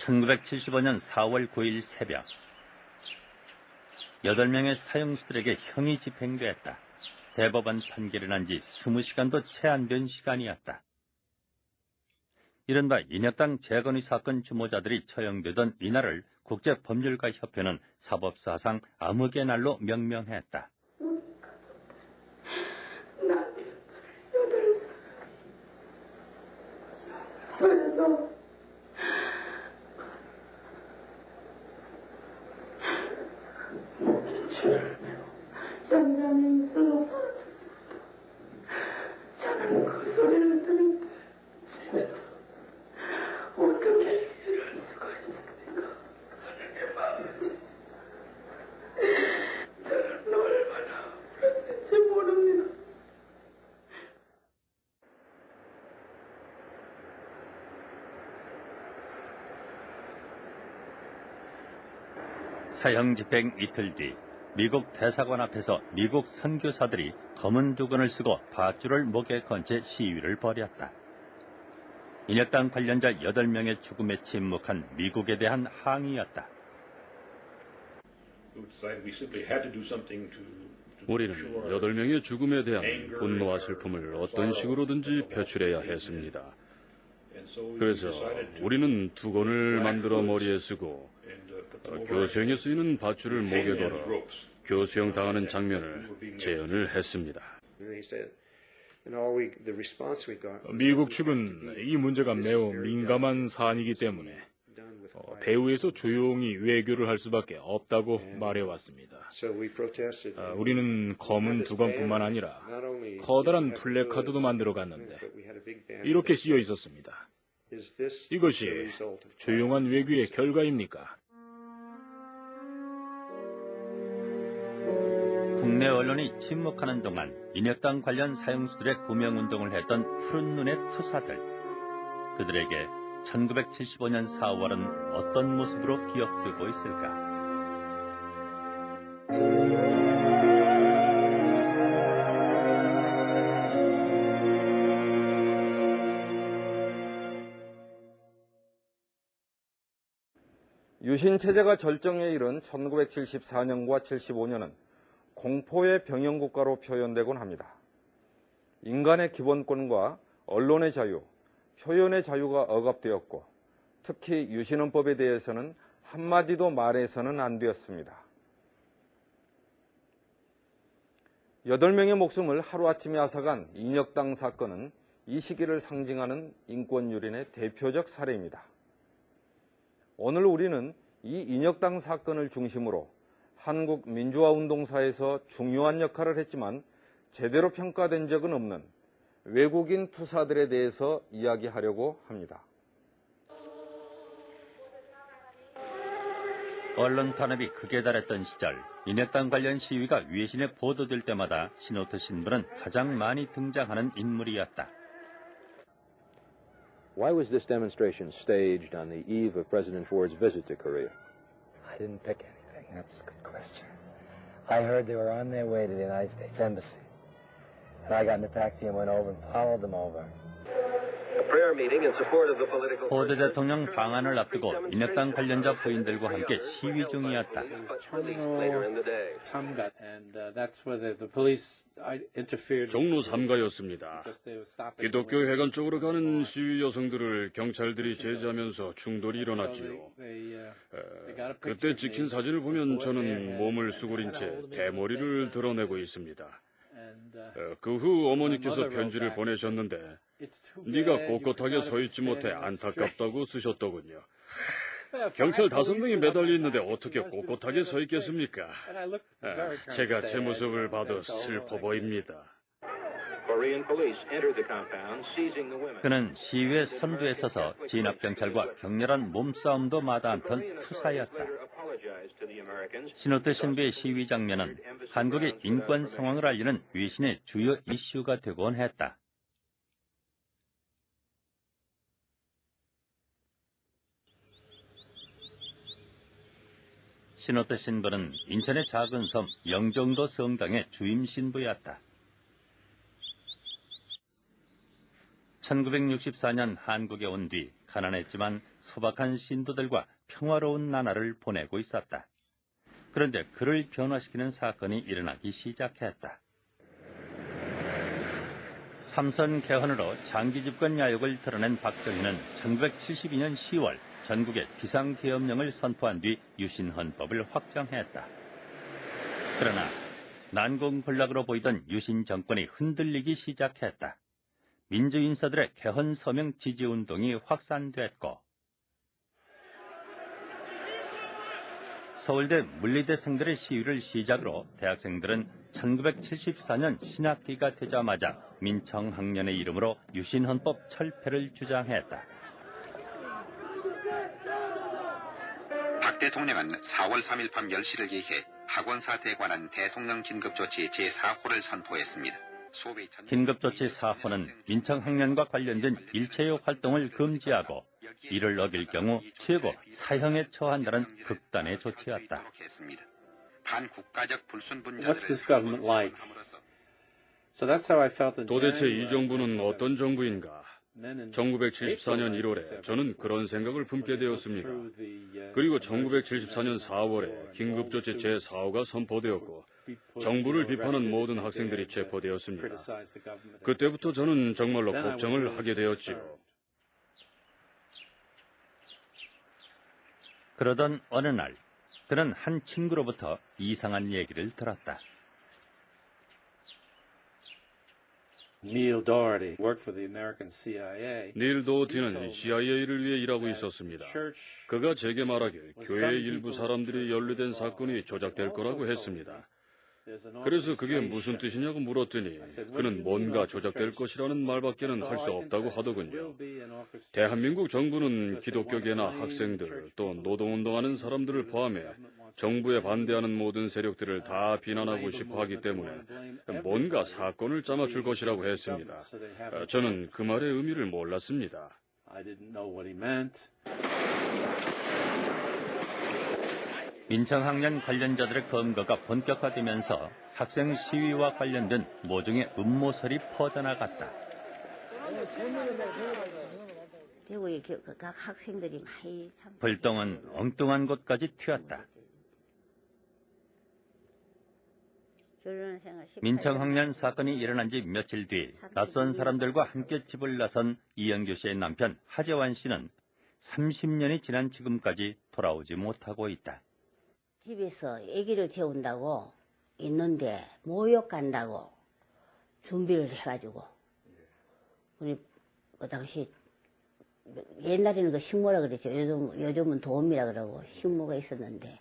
1975년 4월 9일 새벽 8명의 사형수들에게 형이 집행되었다. 대법원 판결이 난 지 20시간도 채 안 된 시간이었다. 이른바 인혁당 재건의 사건 주모자들이 처형되던 이날을 국제법률가협회는 사법사상 암흑의 날로 명명했다. 연장이 있어서 사라졌습니다. 저는 그 소리를 들을 때 집에서 어떻게 이럴 수가 있습니까? 하나님 아버지, 저는 얼마나 울었는지 모릅니다. 사형 집행 이틀 뒤 미국 대사관 앞에서 미국 선교사들이 검은 두건을 쓰고 밧줄을 목에 건 채 시위를 벌였다. 인혁당 관련자 8명의 죽음에 침묵한 미국에 대한 항의였다. 우리는 8명의 죽음에 대한 분노와 슬픔을 어떤 식으로든지 표출해야 했습니다. 그래서 우리는 두건을 만들어 머리에 쓰고 교수형에 쓰이는 밧줄을 목에 걸어 교수형 당하는 장면을 재현을 했습니다. 미국 측은 이 문제가 매우 민감한 사안이기 때문에 배후에서 조용히 외교를 할 수밖에 없다고 말해왔습니다. 우리는 검은 두건뿐만 아니라 커다란 플래카드도 만들어 갔는데 이렇게 쓰여 있었습니다. 이것이 조용한 외교의 결과입니까? 국내 언론이 침묵하는 동안 인혁당 관련 사형수들의 구명운동을 했던 푸른 눈의 투사들. 그들에게 1975년 4월은 어떤 모습으로 기억되고 있을까? 유신 체제가 절정에 이른 1974년과 75년은 공포의 병영국가로 표현되곤 합니다. 인간의 기본권과 언론의 자유, 표현의 자유가 억압되었고 특히 유신헌법에 대해서는 한마디도 말해서는 안 되었습니다. 8명의 목숨을 하루아침에 앗아간 인혁당 사건은 이 시기를 상징하는 인권유린의 대표적 사례입니다. 오늘 우리는 이 인혁당 사건을 중심으로 한국 민주화운동사에서 중요한 역할을 했지만 제대로 평가된 적은 없는 외국인 투사들에 대해서 이야기하려고 합니다. 언론 탄압이 극에 달했던 시절 인혁당 관련 시위가 외신에 보도될 때마다 신호트 신부는 가장 많이 등장하는 인물이었다. Why was this demonstration staged on the eve of President Ford's visit to Korea? I didn't pick anything. That's a good question. I heard they were on their way to the United States Embassy. And I got in a taxi and went over and followed them over. 포드 대통령 방한을 앞두고 인혁당 관련자 부인들과 함께 시위 중이었다. 종로 3가였습니다. 기독교 회관 쪽으로 가는 시위 여성들을 경찰들이 제지하면서 충돌이 일어났지요. 그때 찍힌 사진을 보면 저는 몸을 수그린 채 대머리를 드러내고 있습니다. 그 후 어머니께서 편지를 보내셨는데 네가 꼿꼿하게 서 있지 못해 안타깝다고 쓰셨더군요. 경찰 5명이 매달려 있는데 어떻게 꼿꼿하게 서 있겠습니까? 제가 제 모습을 봐도 슬퍼 보입니다. 그는 시위의 선두에 서서 진압경찰과 격렬한 몸싸움도 마다 않던 투사였다. 신호트 신부의 시위 장면은 한국의 인권 상황을 알리는 외신의 주요 이슈가 되곤 했다. 신호트 신부는 인천의 작은 섬 영종도 성당의 주임 신부였다. 1964년 한국에 온 뒤 가난했지만 소박한 신도들과 평화로운 나날을 보내고 있었다. 그런데 그를 변화시키는 사건이 일어나기 시작했다. 삼선 개헌으로 장기 집권 야욕을 드러낸 박정희는 1972년 10월 전국에 비상계엄령을 선포한 뒤 유신헌법을 확정했다. 그러나 난공불락으로 보이던 유신 정권이 흔들리기 시작했다. 민주인사들의 개헌 서명 지지운동이 확산됐고 서울대 물리대생들의 시위를 시작으로 대학생들은 1974년 신학기가 되자마자 민청학년의 이름으로 유신헌법 철폐를 주장했다. 박 대통령은 4월 3일 밤 10시를 기해 학원사태에 관한 대통령 긴급조치 제4호를 선포했습니다. 긴급조치 4호는 민청학년과 관련된 일체의 활동을 금지하고 이를 어길 경우 최고 사형에 처한다는 극단의 조치였다. 반국가적 불순분자들을 What's this government like? So that's how I felt in 도대체 이 January. 정부는 어떤 정부인가? 1974년 1월에 저는 그런 생각을 품게 되었습니다. 그리고 1974년 4월에 긴급조치 제4호가 선포되었고 정부를 비판한 모든 학생들이 체포되었습니다. 그때부터 저는 정말로 걱정을 하게 되었지요. 그러던 어느 날 그는 한 친구로부터 이상한 얘기를 들었다. Neil Doherty worked for the American CIA. 닐 도어티는 CIA를 위해 일하고 있었습니다. 그가 제게 말하길 교회의 일부 사람들이 연루된 사건이 조작될 거라고 했습니다. 그래서 그게 무슨 뜻이냐고 물었더니 그는 뭔가 조작될 것이라는 말밖에는 할 수 없다고 하더군요. 대한민국 정부는 기독교계나 학생들 또 노동운동하는 사람들을 포함해 정부에 반대하는 모든 세력들을 다 비난하고 싶어 하기 때문에 뭔가 사건을 짜맞출 것이라고 했습니다. 저는 그 말의 의미를 몰랐습니다. 민청학년 관련자들의 검거가 본격화되면서 학생 시위와 관련된 모종의 음모설이 퍼져나갔다. 대구에 각 학생들이 많이 불똥은 엉뚱한 곳까지 튀었다. 민청학년 사건이 일어난 지 며칠 뒤 낯선 사람들과 함께 집을 나선 이영규 씨의 남편 하재환 씨는 30년이 지난 지금까지 돌아오지 못하고 있다. 집에서 아기를 재운다고 있는데 모욕 간다고 준비를 해가지고 우리 그 당시 옛날에는 그 식모라 그랬죠. 요즘은 도움이라 그러고 식모가 있었는데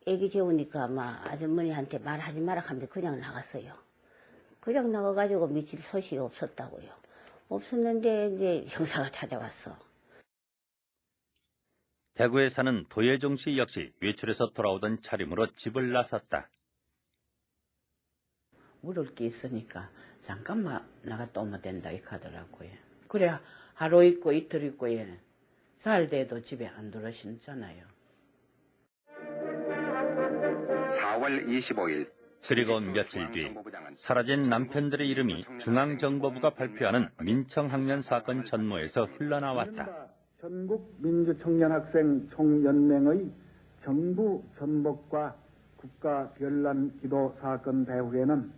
아기 재우니까 막 아주머니한테 말하지 마라 하면서 그냥 나갔어요. 그냥 나가가지고 며칠 소식이 없었다고요. 없었는데 이제 형사가 찾아왔어. 대구에 사는 도예종 씨 역시 외출해서 돌아오던 차림으로 집을 나섰다. 물을 게 있으니까 잠깐만 나갔다 오면 된다 이렇게 하더라고요. 그래 하루 있고 이틀 있고 예. 살 돼도 집에 안 들어오시잖아요. 4월 25일 그리고 며칠 뒤 사라진 남편들의 이름이 중앙정보부가 발표하는 민청학년 사건 전모에서 흘러나왔다. 전국민주청년학생 총연맹의 정부 전복과 국가별난 기도 사건 배후에는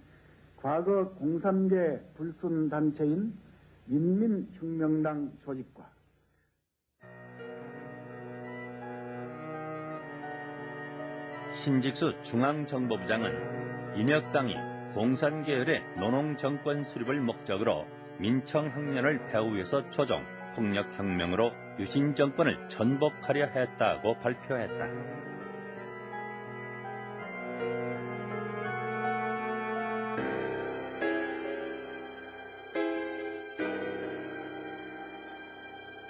과거 공산계 불순단체인 인민혁명당 조직과 신직수 중앙정보부장은 인혁당이 공산계열의 노농정권 수립을 목적으로 민청학년을 배후에서 조종, 폭력혁명으로 유신정권을 전복하려 했다고 발표했다.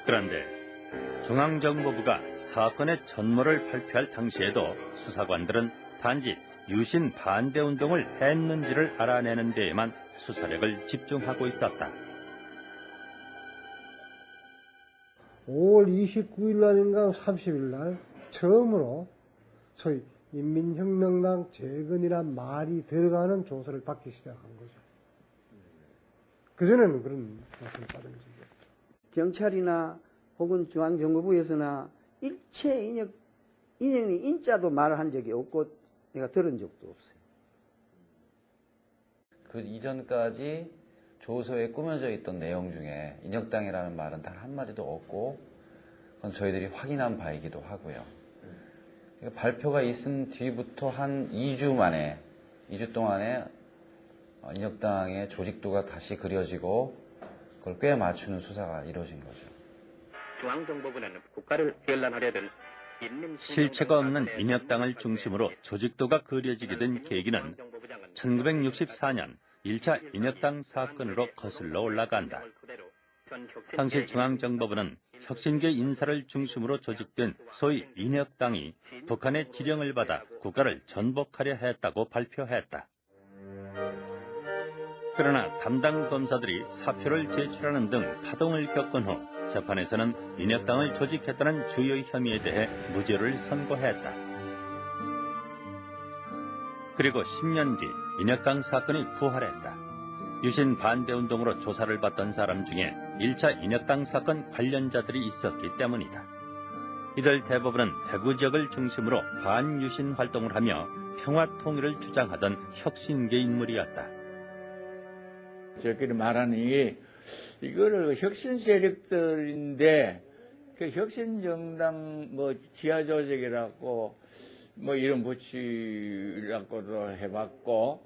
그런데 중앙정보부가 사건의 전모를 발표할 당시에도 수사관들은 단지 유신 반대운동을 했는지를 알아내는 데에만 수사력을 집중하고 있었다. 5월 29일 날인가 30일 날 처음으로 소위 인민혁명당 재건이란 말이 들어가는 조사를 받기 시작한 거죠. 그전에는 그런 조사를 받은 적이 없죠. 경찰이나 혹은 중앙정보부에서나 일체 인형이 인자도 말을 한 적이 없고 내가 들은 적도 없어요. 그 이전까지 조서에 꾸며져 있던 내용 중에 인혁당이라는 말은 단 한마디도 없고 그건 저희들이 확인한 바이기도 하고요. 발표가 있은 뒤부터 한 2주 동안에 인혁당의 조직도가 다시 그려지고 그걸 꽤 맞추는 수사가 이루어진 거죠. 중앙정보부는 국가를 변란하려던 실체가 없는 인혁당을 중심으로 조직도가 그려지게 된 계기는 1964년 1차 인혁당 사건으로 거슬러 올라간다. 당시 중앙정보부는 혁신계 인사를 중심으로 조직된 소위 인혁당이 북한의 지령을 받아 국가를 전복하려 했다고 발표했다. 그러나 담당 검사들이 사표를 제출하는 등 파동을 겪은 후 재판에서는 인혁당을 조직했다는 주요 혐의에 대해 무죄를 선고했다. 그리고 10년 뒤 인혁당 사건이 부활했다. 유신 반대운동으로 조사를 받던 사람 중에 1차 인혁당 사건 관련자들이 있었기 때문이다. 이들 대부분은 대구 지역을 중심으로 반유신 활동을 하며 평화 통일을 주장하던 혁신계 인물이었다. 저끼리 말하니 이거를 혁신 세력들인데 그 혁신정당 뭐 지하조직이라고 뭐 이름 붙이려고도 해봤고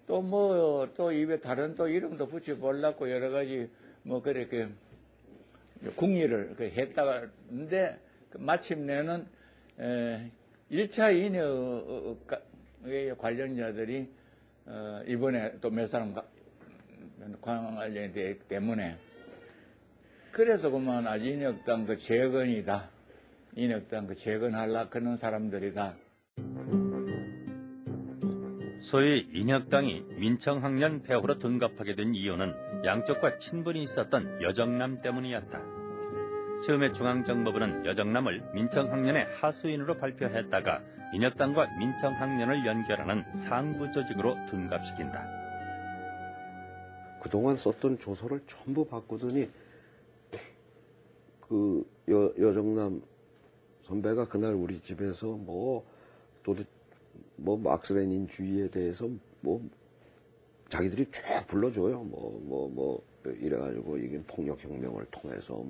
또 입에 다른 또 이름도 붙여보려고 여러 가지 뭐 그렇게 궁리를 했다가는데 마침내는 1차 인혁 관련자들이 이번에 또 몇 사람 관련되기 때문에 그래서 그만 인혁당 그 재건이다. 인혁당 그 재건하려고 하는 사람들이다. 소위 인혁당이 민청학년 폐후로 둔갑하게 된 이유는 양쪽과 친분이 있었던 여정남 때문이었다. 처음에 중앙정보부는 여정남을 민청학년의 하수인으로 발표했다가 인혁당과 민청학년을 연결하는 상부 조직으로 둔갑시킨다. 그동안 썼던 조서를 전부 바꾸더니 그 여정남 선배가 그날 우리 집에서 뭐 막스 레닌주의에 대해서 자기들이 쭉 불러줘요. 이래가지고 이게 폭력혁명을 통해서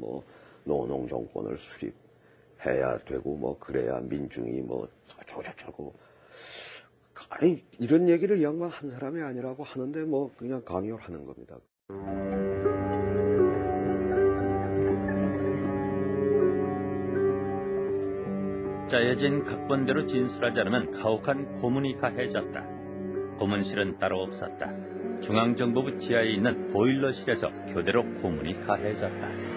노농 정권을 수립해야 되고 그래야 민중이 저쩌고 아니 이런 얘기를 이 양반 한 사람이 아니라고 하는데 그냥 강요를 하는 겁니다. 짜여진 각본대로 진술하지 않으면 가혹한 고문이 가해졌다. 고문실은 따로 없었다. 중앙정보부 지하에 있는 보일러실에서 교대로 고문이 가해졌다.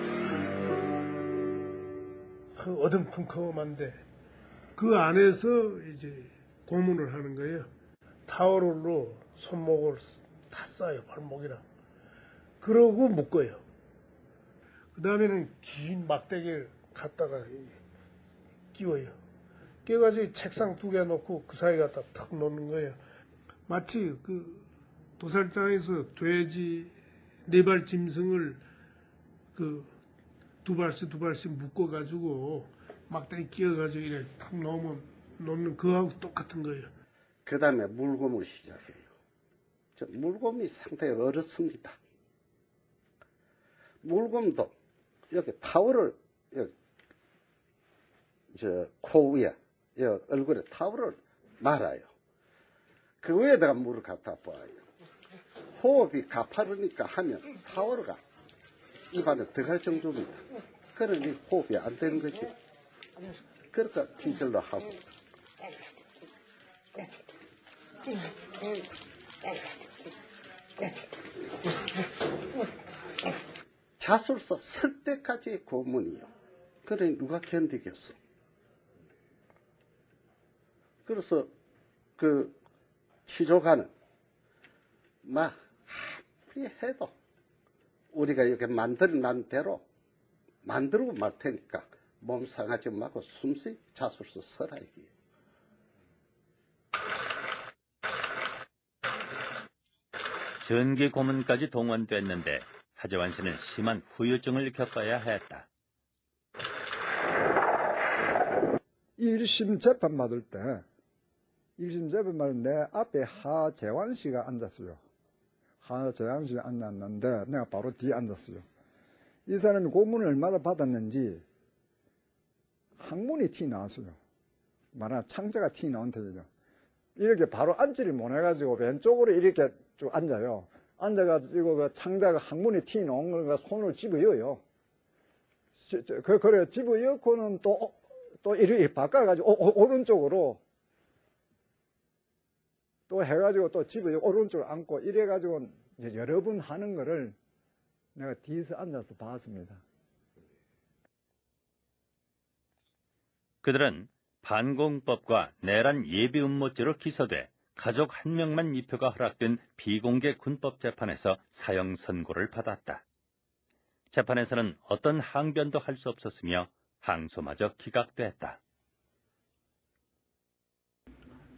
어둠컴컴한데 그 안에서 이제 고문을 하는 거예요. 타월로 손목을 다 싸요, 발목이랑. 그러고 묶어요. 그 다음에는 긴 막대기를 갖다가 끼워요. 끼워가지고 책상 2개 놓고 그 사이 갖다 탁 놓는 거예요. 마치 그 도살장에서 돼지 4발 짐승을 그 2발씩 묶어가지고 막대기 끼워가지고 이렇게 탁 놓는 그거하고 똑같은 거예요. 그 다음에 물곰을 시작해요. 물곰이 상당히 어렵습니다. 물곰도 여기 타월을 코 위에 얼굴에 타월을 말아요. 그 위에다가 물을 갖다 부어요. 호흡이 가파르니까 하면 타월가 입안에 들어갈 정도입니다. 그러니 호흡이 안 되는 거지. 그러니까 티절로 하고. 자술서 쓸 때까지 고문이요. 그러니 누가 견디겠어. 그래서 그 치료가는 아무리 해도 우리가 이렇게 만들어난 대로 만들고 말 테니까 몸 상하지 말고 숨쉬 자술서 써라 이게. 전기 고문까지 동원됐는데 하재환 씨는 심한 후유증을 겪어야 했다. 1심 재판 받을 때, 1심 재판 받을 때 내 앞에 하재환 씨가 앉았어요. 하재환 씨가 앉았는데 내가 바로 뒤에 앉았어요. 이 사람이 고문을 얼마나 받았는지 항문이 티 나왔어요. 말하자면 창자가 티 나온 터이죠. 이렇게 바로 앉지를 못해가지고 왼쪽으로 이렇게 쭉 앉아요. 앉아가지고 그 창자가 항문이 티 나온 거가 손을 집어여요. 그래 집어여고는 또 이렇게 바꿔가지고 오른쪽으로 또 해가지고 또 집어여 오른쪽으로 앉고 이래가지고 이제 여러 번 하는 거를 내가 뒤에서 앉아서 봤습니다. 그들은 반공법과 내란 예비 음모죄로 기소돼 가족 한 명만 입표가 허락된 비공개 군법 재판에서 사형 선고를 받았다. 재판에서는 어떤 항변도 할 수 없었으며 항소마저 기각됐다.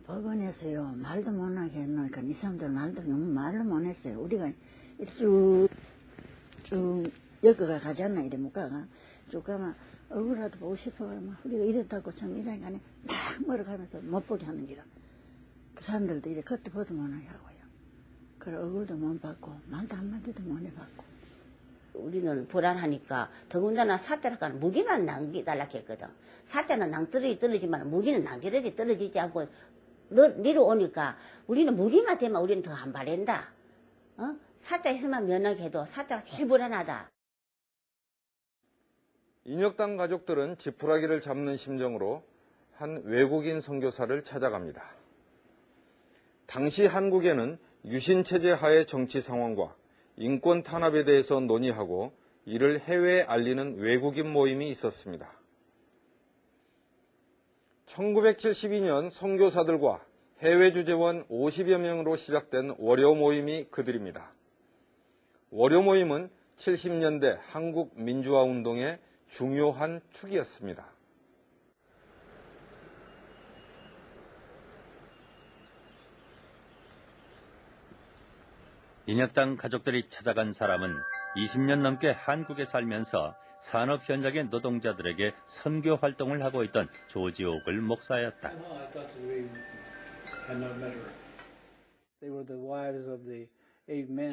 법원에서요 말도 못하게 해놓으니까 이 사람들 말도 못했어요. 우리가 쭉 여기가 가잖아. 이래 못 가가 쭉 가면 얼굴이라도 보고 싶어. 막 우리가 이랬다고 참 이러니까 막 멀어가면서 못 보게 하는 기라. 그 사람들도 이래 겉도 보도 못하게 하고요. 그래 얼굴도 못 받고 말도 한마디도 못 해봤고. 우리는 불안하니까 더군다나 사태라까는 무기만 남기달라 했거든. 사태는 낭떠러지만 무기는 낭떠러지 떨어지지 않고 니로 오니까 우리는 무기만 되면 우리는 더 안 바랜다. 사자에서만 면하게 해도 사자가 제일 불안하다. 인혁당 가족들은 지푸라기를 잡는 심정으로 한 외국인 선교사를 찾아갑니다. 당시 한국에는 유신체제 하의 정치 상황과 인권 탄압에 대해서 논의하고 이를 해외에 알리는 외국인 모임이 있었습니다. 1972년 선교사들과 해외 주재원 50여 명으로 시작된 월요 모임이 그들입니다. 월요 모임은 70년대 한국 민주화 운동의 중요한 축이었습니다. 인혁당 가족들이 찾아간 사람은 20년 넘게 한국에 살면서 산업 현장의 노동자들에게 선교 활동을 하고 있던 조지 오글 목사였다.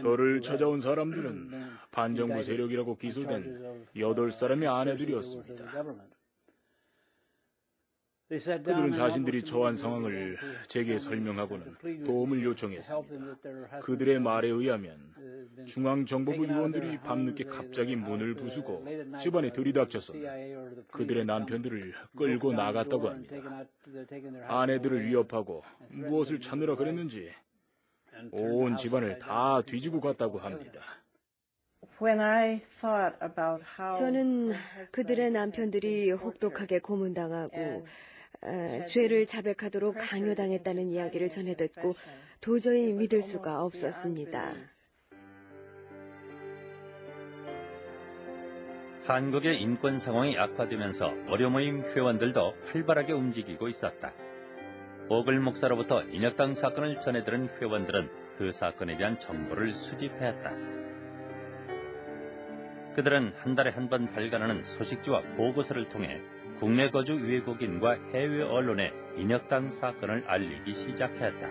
저를 찾아온 사람들은 반정부 세력이라고 기소된 8사람의 아내들이었습니다. 그들은 자신들이 처한 상황을 제게 설명하고는 도움을 요청했습니다. 그들의 말에 의하면 중앙정보부 요원들이 밤늦게 갑자기 문을 부수고 집안에 들이닥쳤었는데 그들의 남편들을 끌고 나갔다고 합니다. 아내들을 위협하고 무엇을 찾느라 그랬는지 온 집안을 다 뒤지고 갔다고 합니다. 저는 그들의 남편들이 혹독하게 고문당하고 죄를 자백하도록 강요당했다는 이야기를 전해 듣고 도저히 믿을 수가 없었습니다. 한국의 인권 상황이 악화되면서 월요 모임 회원들도 활발하게 움직이고 있었다. 오글 목사로부터 인혁당 사건을 전해들은 회원들은 그 사건에 대한 정보를 수집했다. 그들은 한 달에 한 번 발간하는 소식지와 보고서를 통해 국내 거주 외국인과 해외 언론에 인혁당 사건을 알리기 시작했다.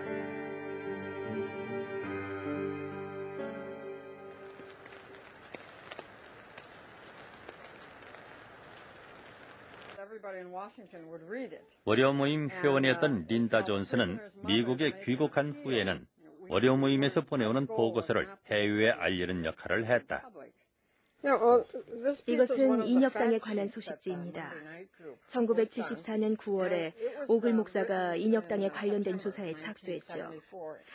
월요 모임 회원이었던 린다 존스는 미국에 귀국한 후에는 월요 모임에서 보내오는 보고서를 해외에 알리는 역할을 했다. 이것은 인혁당에 관한 소식지입니다. 1974년 9월에 오글 목사가 인혁당에 관련된 조사에 착수했죠.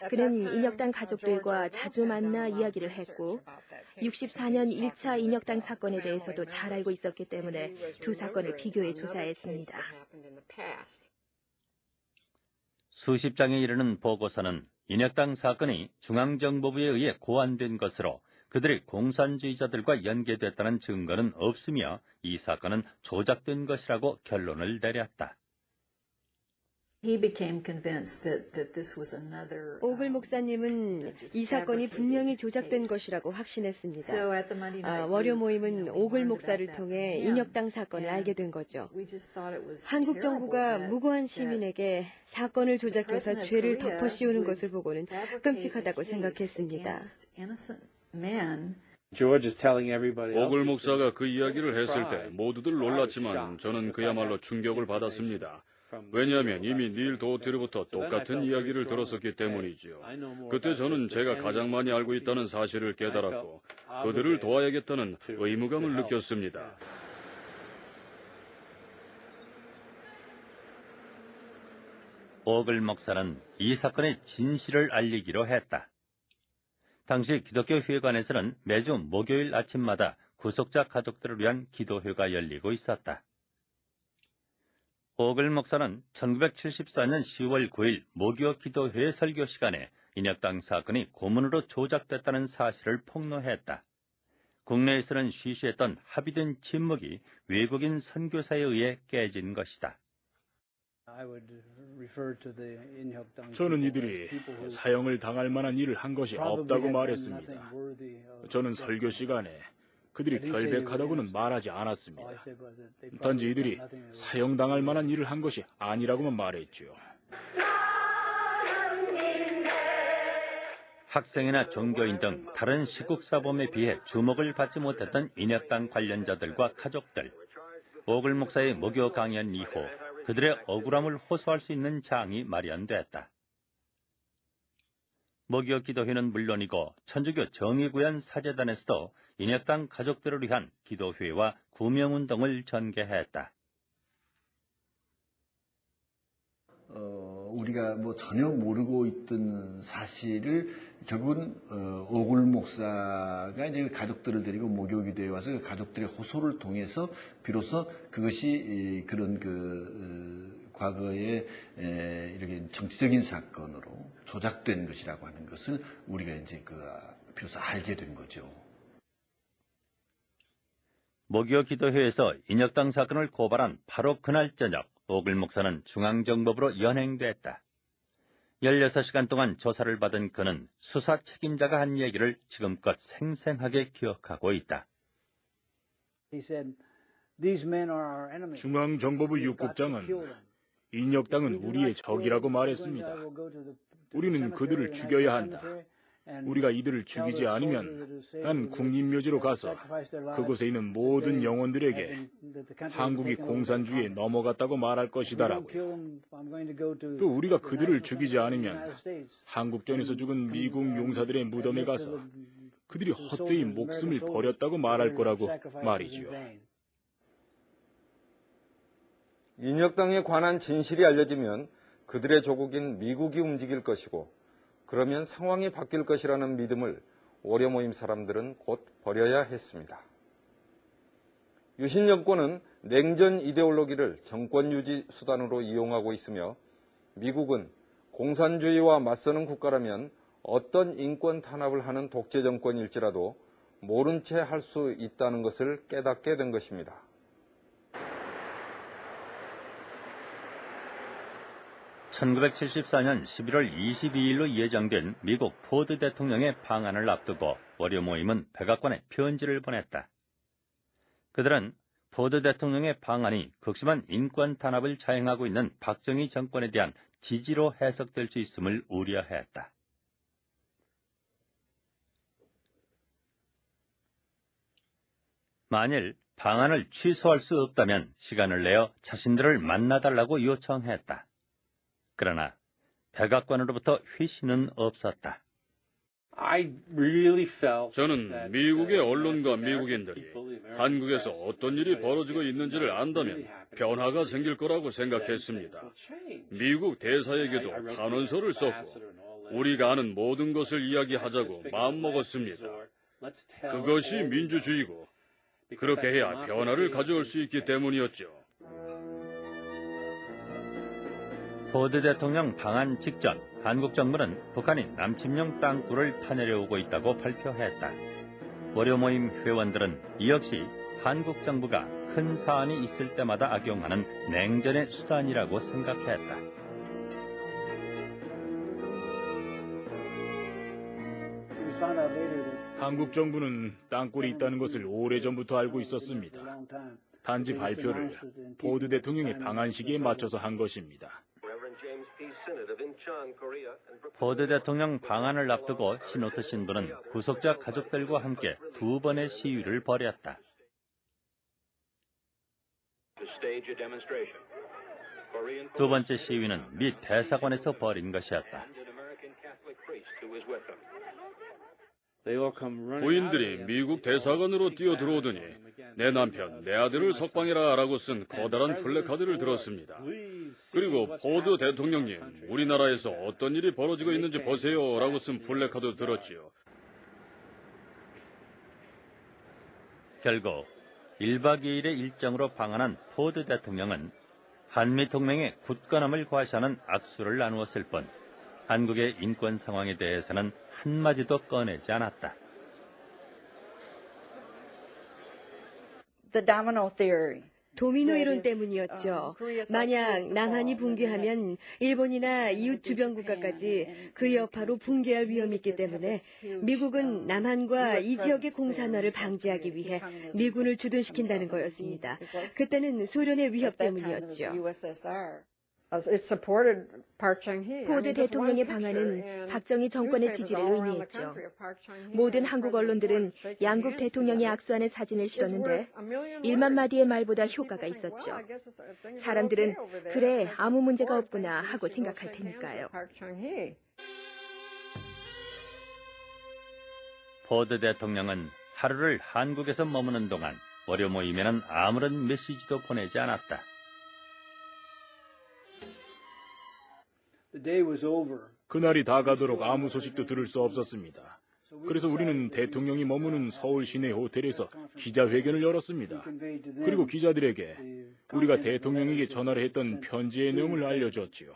그는 인혁당 가족들과 자주 만나 이야기를 했고 64년 1차 인혁당 사건에 대해서도 잘 알고 있었기 때문에 두 사건을 비교해 조사했습니다. 수십 장에 이르는 보고서는 인혁당 사건이 중앙정보부에 의해 고안된 것으로 그들이 공산주의자들과 연계됐다는 증거는 없으며 이 사건은 조작된 것이라고 결론을 내렸다. 오글 목사님은 이 사건이 분명히 조작된 것이라고 확신했습니다. 월요 모임은 오글 목사를 통해 인혁당 사건을 알게 된 거죠. 한국 정부가 무고한 시민에게 사건을 조작해서 죄를 덮어씌우는 것을 보고는 끔찍하다고 생각했습니다. 오글 목사가 그 이야기를 했을 때 모두들 놀랐지만 저는 그야말로 충격을 받았습니다. 왜냐하면 이미 닐 도어티로부터 똑같은 이야기를 들었었기 때문이지요. 그때 저는 제가 가장 많이 알고 있다는 사실을 깨달았고 그들을 도와야겠다는 의무감을 느꼈습니다. 오글 목사는 이 사건의 진실을 알리기로 했다. 당시 기독교 회관에서는 매주 목요일 아침마다 구속자 가족들을 위한 기도회가 열리고 있었다. 오글 목사는 1974년 10월 9일 모교 기도회의 설교 시간에 인혁당 사건이 고문으로 조작됐다는 사실을 폭로했다. 국내에서는 쉬쉬했던 합의된 침묵이 외국인 선교사에 의해 깨진 것이다. 저는 이들이 사형을 당할 만한 일을 한 것이 없다고 말했습니다. 저는 설교 시간에 그들이 결백하다고는 말하지 않았습니다. 단지 이들이 사형당할 만한 일을 한 것이 아니라고만 말했죠. 학생이나 종교인 등 다른 시국사범에 비해 주목을 받지 못했던 인혁당 관련자들과 가족들. 오글 목사의 모교 강연 이후 그들의 억울함을 호소할 수 있는 장이 마련됐다. 모교 기도회는 물론이고 천주교 정의구현 사제단에서도 인혁당 가족들을 위한 기도회와 구명운동을 전개했다. 우리가 전혀 모르고 있던 사실을 결국은 오글 목사가 이제 가족들을 데리고 모교 기도에 와서 그 가족들의 호소를 통해서 비로소 그것이 그런 과거에 이렇게 정치적인 사건으로 조작된 것이라고 하는 것을 우리가 이제 비로소 알게 된 거죠. 모교 기도회에서 인혁당 사건을 고발한 바로 그날 저녁 오글 목사는 중앙정법으로 연행됐다. 16시간 동안 조사를 받은 그는 수사 책임자가 한 얘기를 지금껏 생생하게 기억하고 있다. 중앙정보부 6국장은 인혁당은 우리의 적이라고 말했습니다. 우리는 그들을 죽여야 한다. 우리가 이들을 죽이지 않으면 난 국립묘지로 가서 그곳에 있는 모든 영혼들에게 한국이 공산주의에 넘어갔다고 말할 것이다라고요. 또 우리가 그들을 죽이지 않으면 한국전에서 죽은 미국 용사들의 무덤에 가서 그들이 헛되이 목숨을 버렸다고 말할 거라고 말이지요. 인혁당에 관한 진실이 알려지면 그들의 조국인 미국이 움직일 것이고 그러면 상황이 바뀔 것이라는 믿음을 월요 모임 사람들은 곧 버려야 했습니다. 유신 정권은 냉전 이데올로기를 정권 유지 수단으로 이용하고 있으며 미국은 공산주의와 맞서는 국가라면 어떤 인권 탄압을 하는 독재 정권일지라도 모른 채 할 수 있다는 것을 깨닫게 된 것입니다. (1974년 11월 22일로 예정된 미국 포드 대통령의 방한을 앞두고 월요 모임은 백악관에 편지를 보냈다. 그들은 포드 대통령의 방한이 극심한 인권 탄압을 자행하고 있는 박정희 정권에 대한 지지로 해석될 수 있음을 우려했다. 만일 방한을 취소할 수 없다면 시간을 내어 자신들을 만나달라고 요청했다. 그러나 백악관으로부터 회신은 없었다. 저는 미국의 언론과 미국인들이 한국에서 어떤 일이 벌어지고 있는지를 안다면 변화가 생길 거라고 생각했습니다. 미국 대사에게도 탄원서를 썼고 우리가 아는 모든 것을 이야기하자고 마음먹었습니다. 그것이 민주주의고 그렇게 해야 변화를 가져올 수 있기 때문이었죠. 포드 대통령 방한 직전 한국 정부는 북한이 남침용 땅굴을 파내려오고 있다고 발표했다. 월요 모임 회원들은 이 역시 한국 정부가 큰 사안이 있을 때마다 악용하는 냉전의 수단이라고 생각했다. 한국 정부는 땅굴이 있다는 것을 오래전부터 알고 있었습니다. 단지 발표를 포드 대통령의 방한 시기에 맞춰서 한 것입니다. 포드 대통령 방한을 앞두고 시노트 신부는 구속자 가족들과 함께 2번의 시위를 벌였다. 두 번째 시위는 미 대사관에서 벌인 것이었다. 부인들이 미국 대사관으로 뛰어들어오더니 내 남편, 내 아들을 석방해라 라고 쓴 커다란 플래카드를 들었습니다. 그리고 포드 대통령님, 우리나라에서 어떤 일이 벌어지고 있는지 보세요 라고 쓴 플래카드 들었지요. 결국 1박 2일의 일정으로 방한한 포드 대통령은 한미 동맹의 굳건함을 과시하는 악수를 나누었을 뿐 한국의 인권 상황에 대해서는 한마디도 꺼내지 않았다. 도미노 이론 때문이었죠. 만약 남한이 붕괴하면 일본이나 이웃 주변 국가까지 그 여파로 붕괴할 위험이 있기 때문에 미국은 남한과 이 지역의 공산화를 방지하기 위해 미군을 주둔시킨다는 거였습니다. 그때는 소련의 위협 때문이었죠. 포드 대통령의 방안은 박정희 정권의 지지를 의미했죠. 모든 한국 언론들은 양국 대통령이 악수하는 사진을 실었는데 1만 마디의 말보다 효과가 있었죠. 사람들은 그래, 아무 문제가 없구나 하고 생각할 테니까요. 포드 대통령은 하루를 한국에서 머무는 동안 월요 모임에는 아무런 메시지도 보내지 않았다. 그날이 다 가도록 아무 소식도 들을 수 없었습니다. 그래서 우리는 대통령이 머무는 서울 시내 호텔에서 기자회견을 열었습니다. 그리고 기자들에게 우리가 대통령에게 전화를 했던 편지의 내용을 알려줬지요.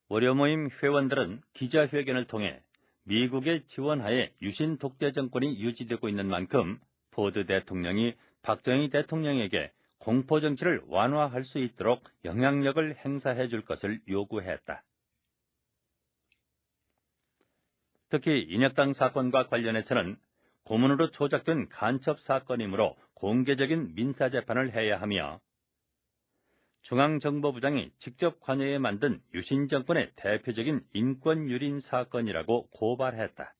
월요 모임 회원들은 기자회견을 통해 미국의 지원하에 유신 독재 정권이 유지되고 있는 만큼 포드 대통령이 박정희 대통령에게 공포정치를 완화할 수 있도록 영향력을 행사해 줄 것을 요구했다. 특히 인혁당 사건과 관련해서는 고문으로 조작된 간첩 사건이므로 공개적인 민사재판을 해야 하며 중앙정보부장이 직접 관여해 만든 유신 정권의 대표적인 인권유린 사건이라고 고발했다.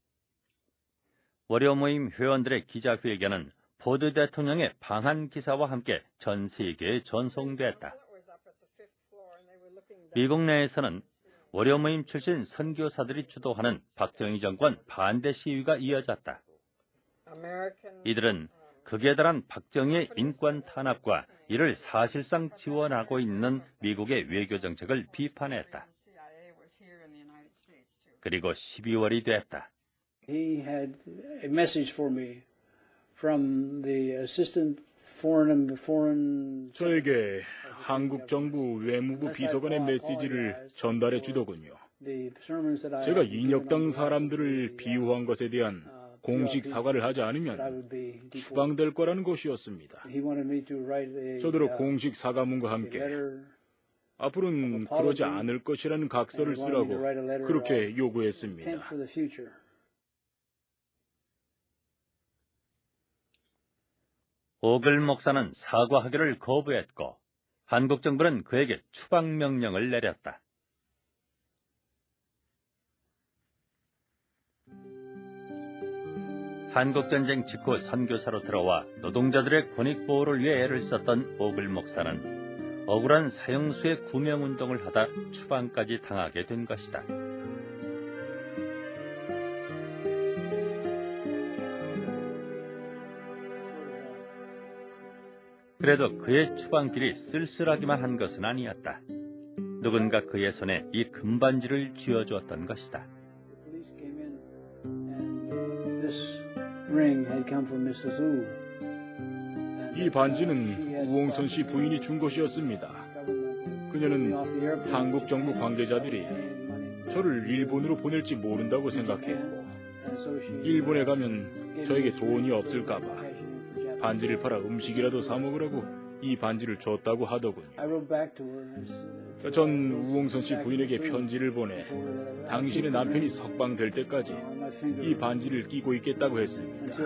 월요 모임 회원들의 기자회견은 포드 대통령의 방한 기사와 함께 전 세계에 전송됐다. 미국 내에서는 월요 모임 출신 선교사들이 주도하는 박정희 정권 반대 시위가 이어졌다. 이들은 극에 달한 박정희의 인권 탄압과 이를 사실상 지원하고 있는 미국의 외교 정책을 비판했다. 그리고 12월이 됐다. He had a message for me. From the assistant foreign 저에게 한국 정부 외무부 비서관의 메시지를 전달해 주더군요. 제가 인혁당 사람들을 비호한 것에 대한 공식 사과를 하지 않으면 추방될 거라는 것이었습니다. 저더러 공식 사과문과 함께 앞으로는 그러지 않을 것이라는 각서를 쓰라고 그렇게 요구했습니다. 오글 목사는 사과하기를 거부했고 한국 정부는 그에게 추방 명령을 내렸다. 한국전쟁 직후 선교사로 들어와 노동자들의 권익보호를 위해 애를 썼던 오글 목사는 억울한 사형수의 구명운동을 하다 추방까지 당하게 된 것이다. 그래도 그의 추방길이 쓸쓸하기만 한 것은 아니었다. 누군가 그의 손에 이 금반지를 쥐어주었던 것이다. 이 반지는 우홍선 씨 부인이 준 것이었습니다. 그녀는 한국 정부 관계자들이 저를 일본으로 보낼지 모른다고 생각했고 일본에 가면 저에게 돈이 없을까봐 반지를 팔아 음식이라도 사 먹으라고 이 반지를 줬다고 하더군요. 전 우홍선 씨 부인에게 편지를 보내 당신의 남편이 석방될 때까지 이 반지를 끼고 있겠다고 했습니다.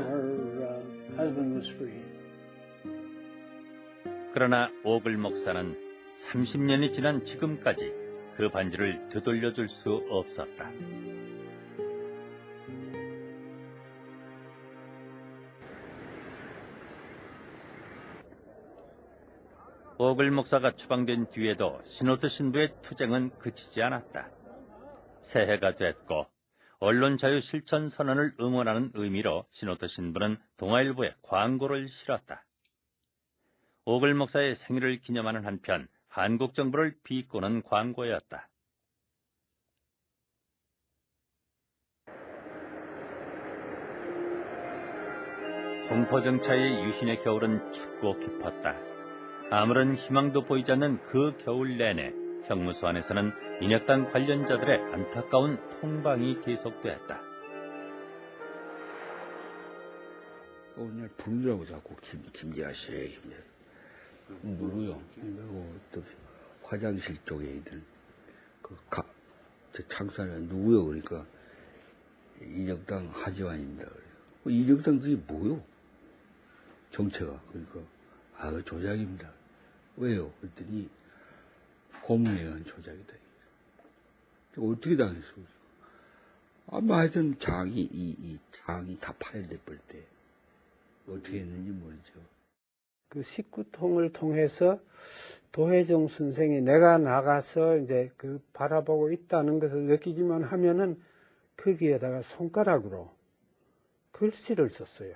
그러나 오글 목사는 30년이 지난 지금까지 그 반지를 되돌려줄 수 없었다. 오글 목사가 추방된 뒤에도 시노트 신부의 투쟁은 그치지 않았다. 새해가 됐고 언론 자유 실천 선언을 응원하는 의미로 시노트 신부는 동아일보에 광고를 실었다. 오글 목사의 생일을 기념하는 한편 한국 정부를 비꼬는 광고였다. 공포정차의 유신의 겨울은 춥고 깊었다. 아무런 희망도 보이지 않는 그 겨울 내내 형무소 안에서는 인혁당 관련자들의 안타까운 통방이 계속됐다. 오늘 부르라고 자꾸 김재하씨. 누구요? 그리고 또 화장실 쪽에 있는 저 창사는 누구요? 그러니까 인혁당 하지환입니다. 인혁당 그게 뭐요? 정체가. 그러니까 그 조작입니다. 왜요? 그랬더니 고문에 의한 조작이다. 어떻게 당했어? 하여튼 이 장이 다 파열돼 버릴 때 어떻게 했는지 모르죠. 그 19통을 통해서 도혜정 선생이 내가 나가서 이제 그 바라보고 있다는 것을 느끼기만 하면은 거기에다가 손가락으로 글씨를 썼어요.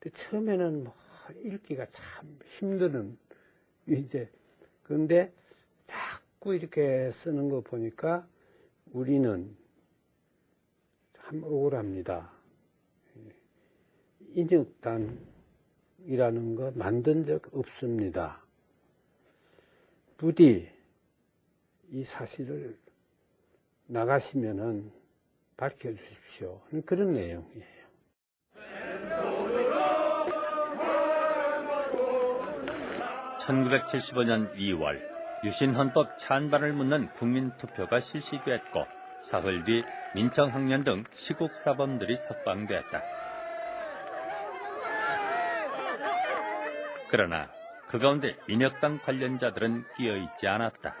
근데 처음에는 뭐 읽기가 참 힘드는 이제 근데 자꾸 이렇게 쓰는 거 보니까 우리는 참 억울합니다. 인혁단이라는 거 만든 적 없습니다. 부디 이 사실을 나가시면은 밝혀주십시오. 그런 내용이에요. 1975년 2월 유신헌법 찬반을 묻는 국민투표가 실시됐고 사흘 뒤 민청학년 등 시국사범들이 석방됐다. 그러나 그 가운데 인혁당 관련자들은 끼어있지 않았다.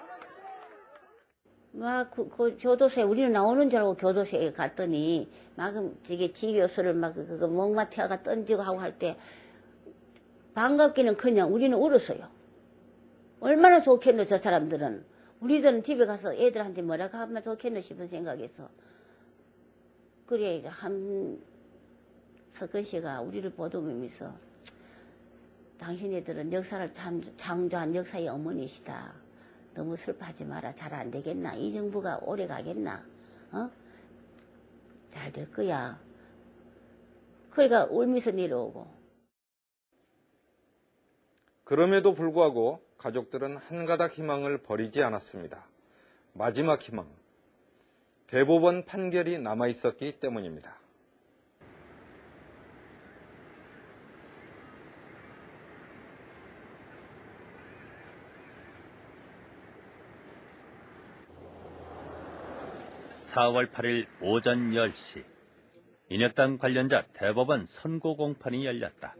막 그 교도소에 우리는 나오는 줄 알고 교도소에 갔더니 막 되게 지교수를 막 그거 목마태가 던지고 하고 할 때 반갑기는 그냥 우리는 울었어요. 얼마나 좋겠노 저 사람들은. 우리들은 집에 가서 애들한테 뭐라고 하면 좋겠노 싶은 생각에서. 그래 이제 석근 씨가 우리를 보듬으면서 당신네들은 역사를 창조한 역사의 어머니시다. 너무 슬퍼하지 마라. 잘 안 되겠나? 이 정부가 오래 가겠나? 잘 될 거야. 그러니까 울면서 내려오고. 그럼에도 불구하고 가족들은 한가닥 희망을 버리지 않았습니다. 마지막 희망. 대법원 판결이 남아있었기 때문입니다. (4월 8일) 오전 10시 인혁당 관련자 대법원 선고 공판이 열렸다.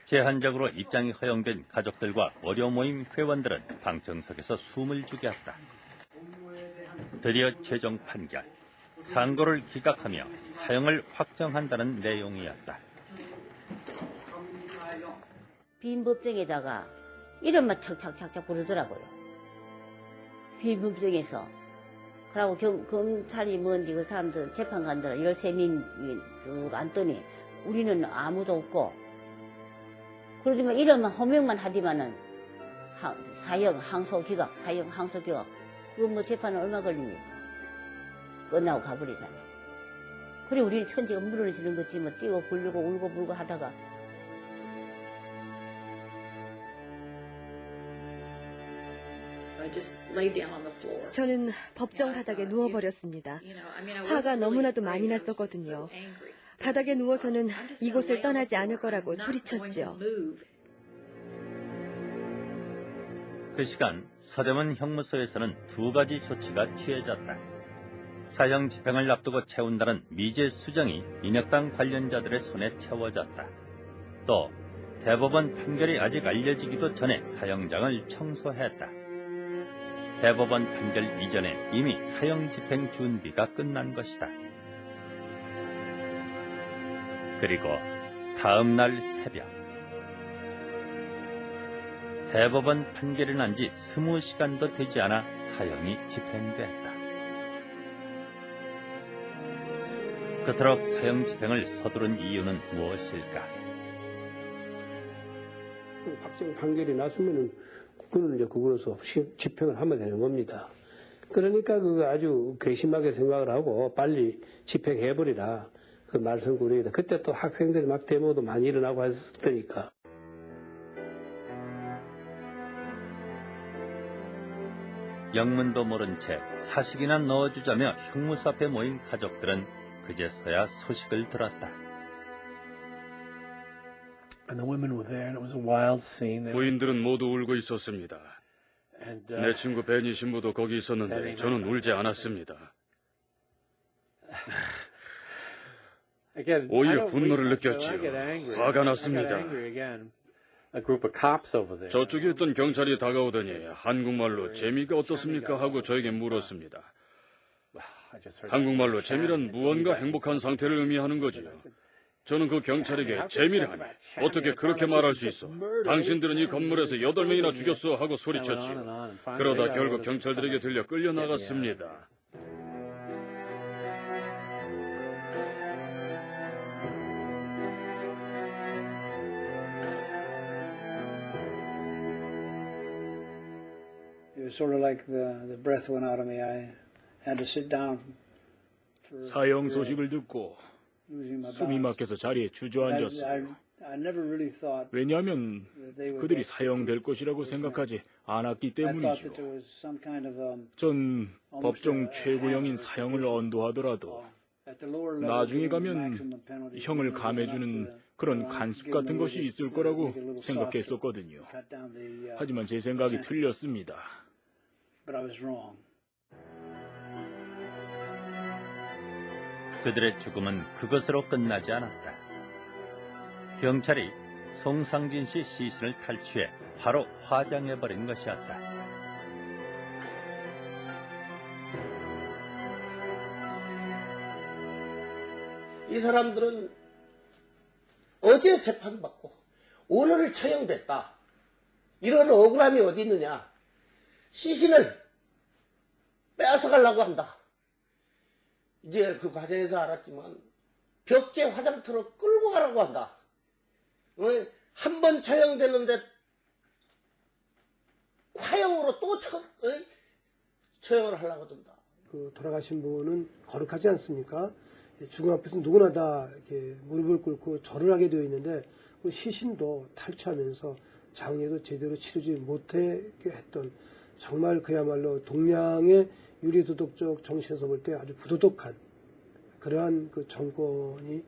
제한적으로 입장이 허용된 가족들과 월요 모임 회원들은 방청석에서 숨을 죽였다. 드디어 최종 판결, 상고를 기각하며 사형을 확정한다는 내용이었다. 빈 법정에다가 이름만 착착착착 부르더라고요. 빈 법정에서. 그러고 검찰이 뭔지 그 사람들 재판관들 13명 쭉 앉더니 우리는 아무도 없고 그러지만 이름만 호명만 하지만은 사형 항소 기각, 사형 항소 기각. 그거 뭐 재판은 얼마 걸립니까? 끝나고 가버리잖아요. 그래 우리는 천지가 무너지는 거지 뭐 뛰고 굴리고 울고 불고 하다가 저는 법정 바닥에 누워버렸습니다. 화가 너무나도 많이 났었거든요. 바닥에 누워서는 이곳을 떠나지 않을 거라고 소리쳤지요. 그 시간 서대문 형무소에서는 두 가지 조치가 취해졌다. 사형 집행을 앞두고 채운다는 미제 수정이 인혁당 관련자들의 손에 채워졌다. 또 대법원 판결이 아직 알려지기도 전에 사형장을 청소했다. 대법원 판결 이전에 이미 사형 집행 준비가 끝난 것이다. 그리고 다음 날 새벽, 대법원 판결이 난 지 20시간도 되지 않아 사형이 집행됐다. 그토록 사형 집행을 서두른 이유는 무엇일까? 확정 판결이 났으면은 그거는 이제 그거로서 집행을 하면 되는 겁니다. 그러니까 그 아주 괘씸하게 생각을 하고 빨리 집행해버리라 그 말씀드립니다. 그때 또 학생들이 막 데모도 많이 일어나고 했을 테니까. 영문도 모른 채 사식이나 넣어주자며 형무소 앞에 모인 가족들은 그제서야 소식을 들었다. 부인들은 모두 울고 있었습니다. 내 친구 베니 신부도 거기 있었는데 저는 울지 않았습니다. 오히려 분노를 느꼈지요. 화가 났습니다. 저쪽에 있던 경찰이 다가오더니 한국말로 재미가 어떻습니까 하고 저에게 물었습니다. 한국말로 재미란 무언가 행복한 상태를 의미하는 거지요. 저는 그 경찰에게 재미라니 어떻게 그렇게 말할 수 있어? 당신들은 이 건물에서 8명이나 죽였어 하고 소리쳤지요. 그러다 결국 경찰들에게 들려 끌려나갔습니다. 사형 소식을 듣고 숨이 막혀서 자리에 주저앉았어요. 왜냐하면 그들이 사형될 것이라고 생각하지 않았기 때문이죠. 전 법정 최고형인 사형을 언도하더라도 나중에 가면 형을 감해주는 그런 간섭 같은 것이 있을 거라고 생각했었거든요. 하지만 제 생각이 틀렸습니다. 그들의 죽음은 그것으로 끝나지 않았다. 경찰이 송상진 씨 시신을 탈취해 바로 화장해버린 것이었다. 이 사람들은 어제 재판받고 오늘 처형됐다. 이런 억울함이 어디 있느냐. 시신을 빼앗아가려고 한다. 이제 그 과정에서 알았지만 벽제 화장터로 끌고 가라고 한다. 한 번 처형됐는데 화형으로 또 처형을 하려고 든다. 그 돌아가신 분은 거룩하지 않습니까? 죽음 앞에서 누구나 다 이렇게 무릎을 꿇고 절을 하게 되어 있는데 그 시신도 탈취하면서 장례도 제대로 치르지 못하게 했던 정말 그야말로 동양의 윤리도덕적 정신에서 볼 때 아주 부도덕한 그러한 그 정권이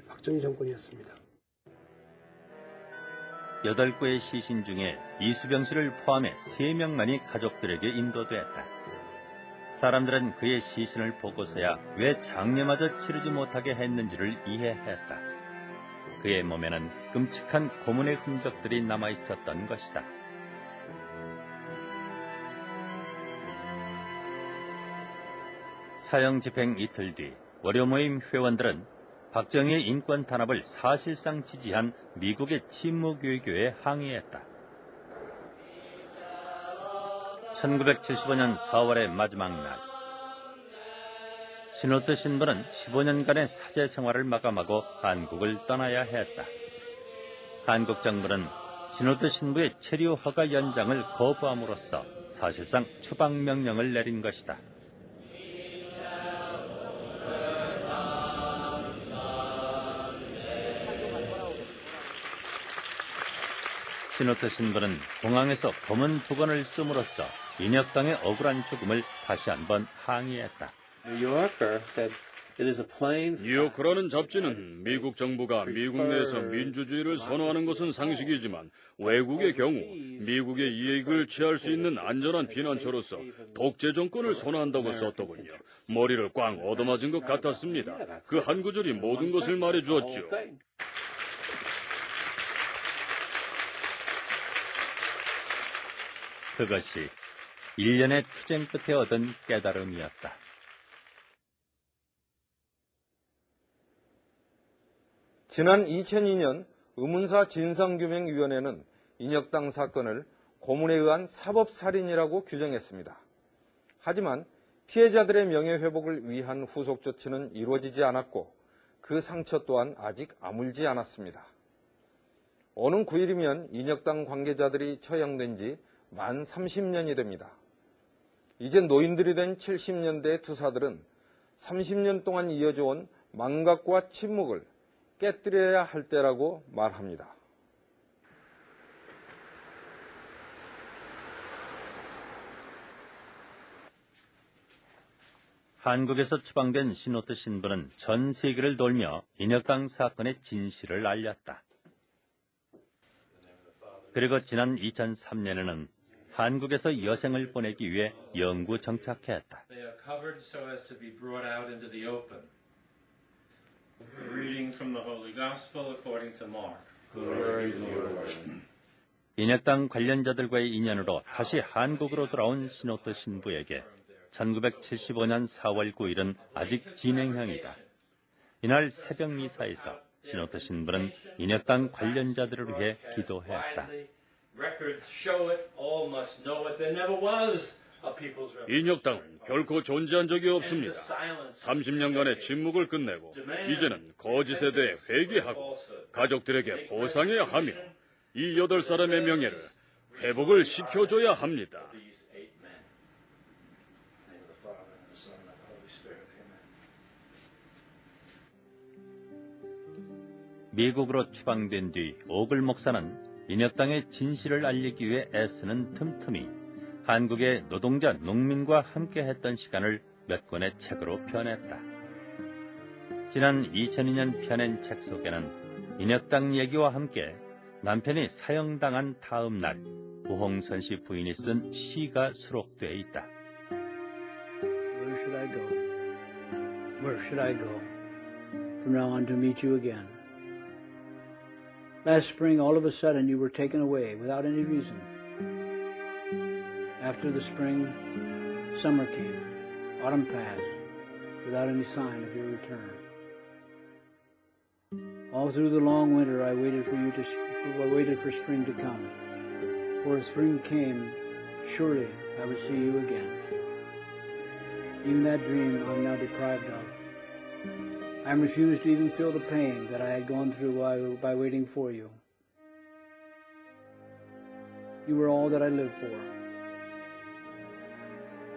박정희 정권이었습니다. 8구의 시신 중에 이수병 씨를 포함해 3명만이 가족들에게 인도됐다. 사람들은 그의 시신을 보고서야 왜 장례마저 치르지 못하게 했는지를 이해했다. 그의 몸에는 끔찍한 고문의 흔적들이 남아있었던 것이다. 사형 집행 이틀 뒤 월요 모임 회원들은 박정희의 인권 탄압을 사실상 지지한 미국의 침묵외교에 항의했다. 1975년 4월의 마지막 날, 신호트 신부는 15년간의 사제 생활을 마감하고 한국을 떠나야 했다. 한국 정부는 신호트 신부의 체류 허가 연장을 거부함으로써 사실상 추방 명령을 내린 것이다. 신호트 신부는 공항에서 검은 두건을 씀으로써 인혁당의 억울한 죽음을 다시 한번 항의했다. New Yorker said 뉴요커라는 잡지는 미국 정부가 미국 내에서 민주주의를 선호하는 것은 상식이지만 외국의 경우 미국의 이익을 취할 수 있는 안전한 피난처로서 독재 정권을 선호한다고 썼더군요. 머리를 꽝 얻어맞은 것 같았습니다. 그 한 구절이 모든 것을 말해주었죠. 그것이 1년의 투쟁 끝에 얻은 깨달음이었다. 지난 2002년 의문사 진상규명위원회는 인혁당 사건을 고문에 의한 사법살인이라고 규정했습니다. 하지만 피해자들의 명예회복을 위한 후속 조치는 이루어지지 않았고 그 상처 또한 아직 아물지 않았습니다. 오는 9일이면 인혁당 관계자들이 처형된 지 만 30년이 됩니다. 이제 노인들이 된 70년대의 투사들은 30년 동안 이어져온 망각과 침묵을 깨뜨려야 할 때라고 말합니다. 한국에서 추방된 신호트 신부는 전 세계를 돌며 인혁당 사건의 진실을 알렸다. 그리고 지난 2003년에는 한국에서 여생을 보내기 위해 영구 정착했다. 인혁당 관련자들과의 인연으로 다시 한국으로 돌아온 신호트 신부에게 1975년 4월 9일은 아직 진행형이다. 이날 새벽 미사에서 신호트 신부는 인혁당 관련자들을 위해 기도했다. 인혁당은 결코 존재한 적이 없습니다. 30년간의 침묵을 끝내고 이제는 거짓에 대해 회개하고 가족들에게 보상해야 하며 이 8사람의 명예를 회복을 시켜줘야 합니다. 미국으로 추방된 뒤 오글 목사는 인혁당의 진실을 알리기 위해 애쓰는 틈틈이 한국의 노동자, 농민과 함께했던 시간을 몇 권의 책으로 펴냈다. 지난 2002년 펴낸 책 속에는 인혁당 얘기와 함께 남편이 사형당한 다음 날 부홍선 씨 부인이 쓴 시가 수록돼 있다. Where should I go? Where should I go from now on to meet you again? Last spring, all of a sudden, you were taken away without any reason. After the spring, summer came, autumn passed, without any sign of your return. All through the long winter, I waited for spring to come. For if spring came, surely I would see you again. Even that dream I'm now deprived of. I am refused to even feel the pain that I had gone through by waiting for you. You were all that I lived for.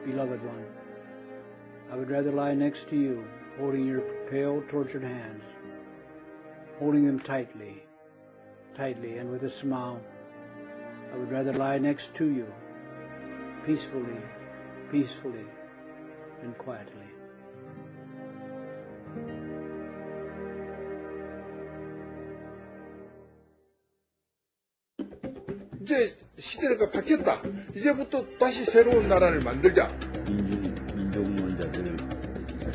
Beloved one, I would rather lie next to you, holding your pale, tortured hands, holding them tightly, tightly, and with a smile. I would rather lie next to you, peacefully, peacefully, and quietly. 이제 시대가 바뀌었다. 이제부터 다시 새로운 나라를 만들자. 민족론자들을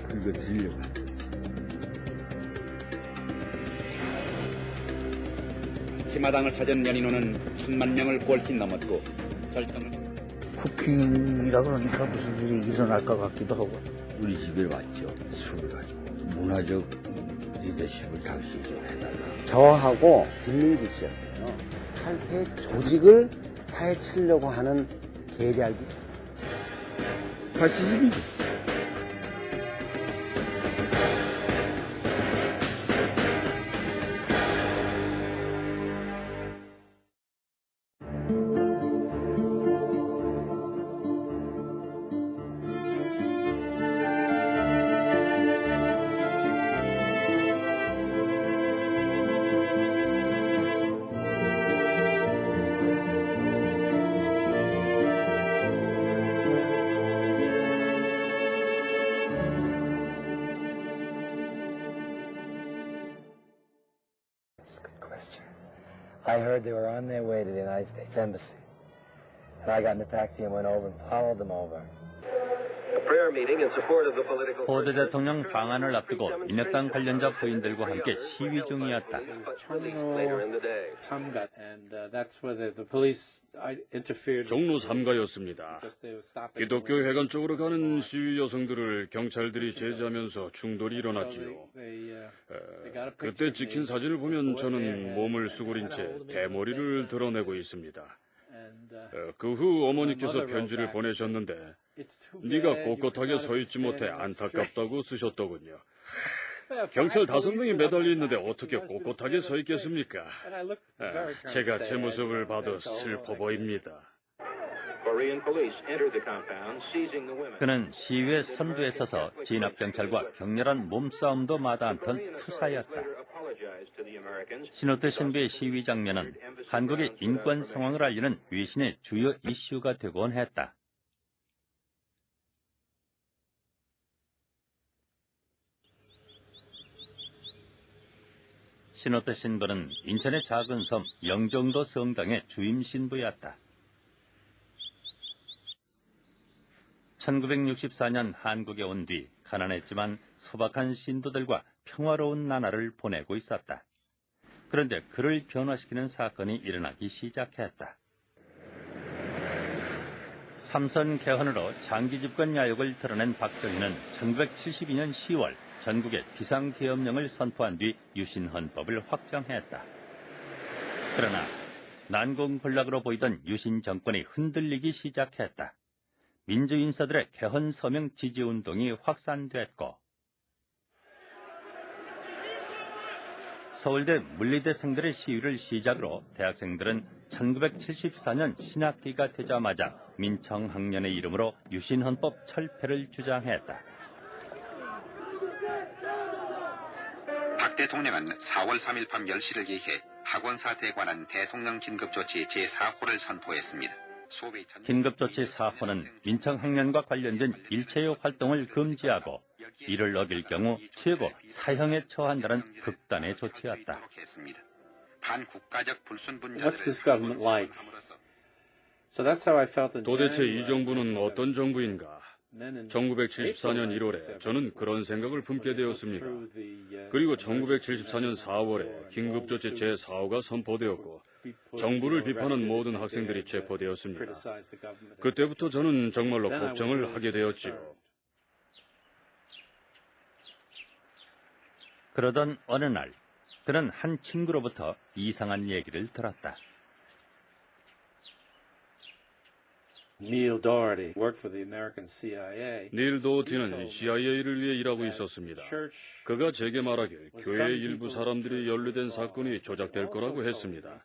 긁어지려고 하는 거지. 시마당을 찾은 연인호는 1000만 명을 훨씬 넘었고 절정을 쿠킹이라 그러니까 무슨 일이 일어날 것 같기도 하고. 우리 집에 왔죠. 술을 가지고 문화적 리더십을 당시 좀 해달라. 저하고 김민기 씨였어요. 탈폐 조직을 파헤치려고 하는 계략이 파시즘이죠. I heard they were on their way to the United States Embassy. And I got in the taxi and went over and followed them over. 포드 대통령 방한을 앞두고 인혁당 관련자 부인들과 함께 시위 중이었다. 종로 3가였습니다. 기독교 회관 쪽으로 가는 시위 여성들을 경찰들이 제지하면서 충돌이 일어났지요. 그때 찍힌 사진을 보면 저는 몸을 수그린 채 대머리를 드러내고 있습니다. 그 후 어머니께서 편지를 보내셨는데 네가 꼿꼿하게 서 있지 못해 안타깝다고 쓰셨더군요. 경찰 5명이 매달려 있는데 어떻게 꼿꼿하게 서 있겠습니까? 제가 제 모습을 봐도 슬퍼 보입니다. 그는 시위의 선두에 서서 진압경찰과 격렬한 몸싸움도 마다않던 투사였다. 시노트 신부의 시위 장면은 한국의 인권 상황을 알리는 위신의 주요 이슈가 되곤 했다. 시노트 신부는 인천의 작은 섬 영종도 성당의 주임 신부였다. 1964년 한국에 온 뒤 가난했지만 소박한 신도들과 평화로운 나날을 보내고 있었다. 그런데 그를 변화시키는 사건이 일어나기 시작했다. 삼선 개헌으로 장기 집권 야욕을 드러낸 박정희는 1972년 10월 전국에 비상계엄령을 선포한 뒤 유신헌법을 확정했다. 그러나 난공불락으로 보이던 유신 정권이 흔들리기 시작했다. 민주인사들의 개헌 서명 지지운동이 확산됐고 서울대 물리대생들의 시위를 시작으로 대학생들은 1974년 신학기가 되자마자 민청학년의 이름으로 유신헌법 철폐를 주장했다. 박 대통령은 4월 3일 밤 10시를 기해 학원사태에 관한 대통령 긴급조치 제4호를 선포했습니다. 긴급조치 4호는 민청학년과 관련된 일체의 활동을 금지하고 이를 어길 경우 최고 사형에 처한다는 극단의 조치였다. 반국가적 불순분자들을 What's this government like? So that's how I felt in 도대체 January. 이 정부는 어떤 정부인가? 1974년 1월에 저는 그런 생각을 품게 되었습니다. 그리고 1974년 4월에 긴급조치 제4호가 선포되었고 정부를 비판한 모든 학생들이 체포되었습니다. 그때부터 저는 정말로 걱정을 하게 되었지요. 그러던 어느 날 그는 한 친구로부터 이상한 얘기를 들었다. Neil Doherty worked for the American CIA. 닐 도어티는 CIA를 위해 일하고 있었습니다. 그가 제게 말하길 교회의 일부 사람들이 연루된 사건이 조작될 거라고 했습니다.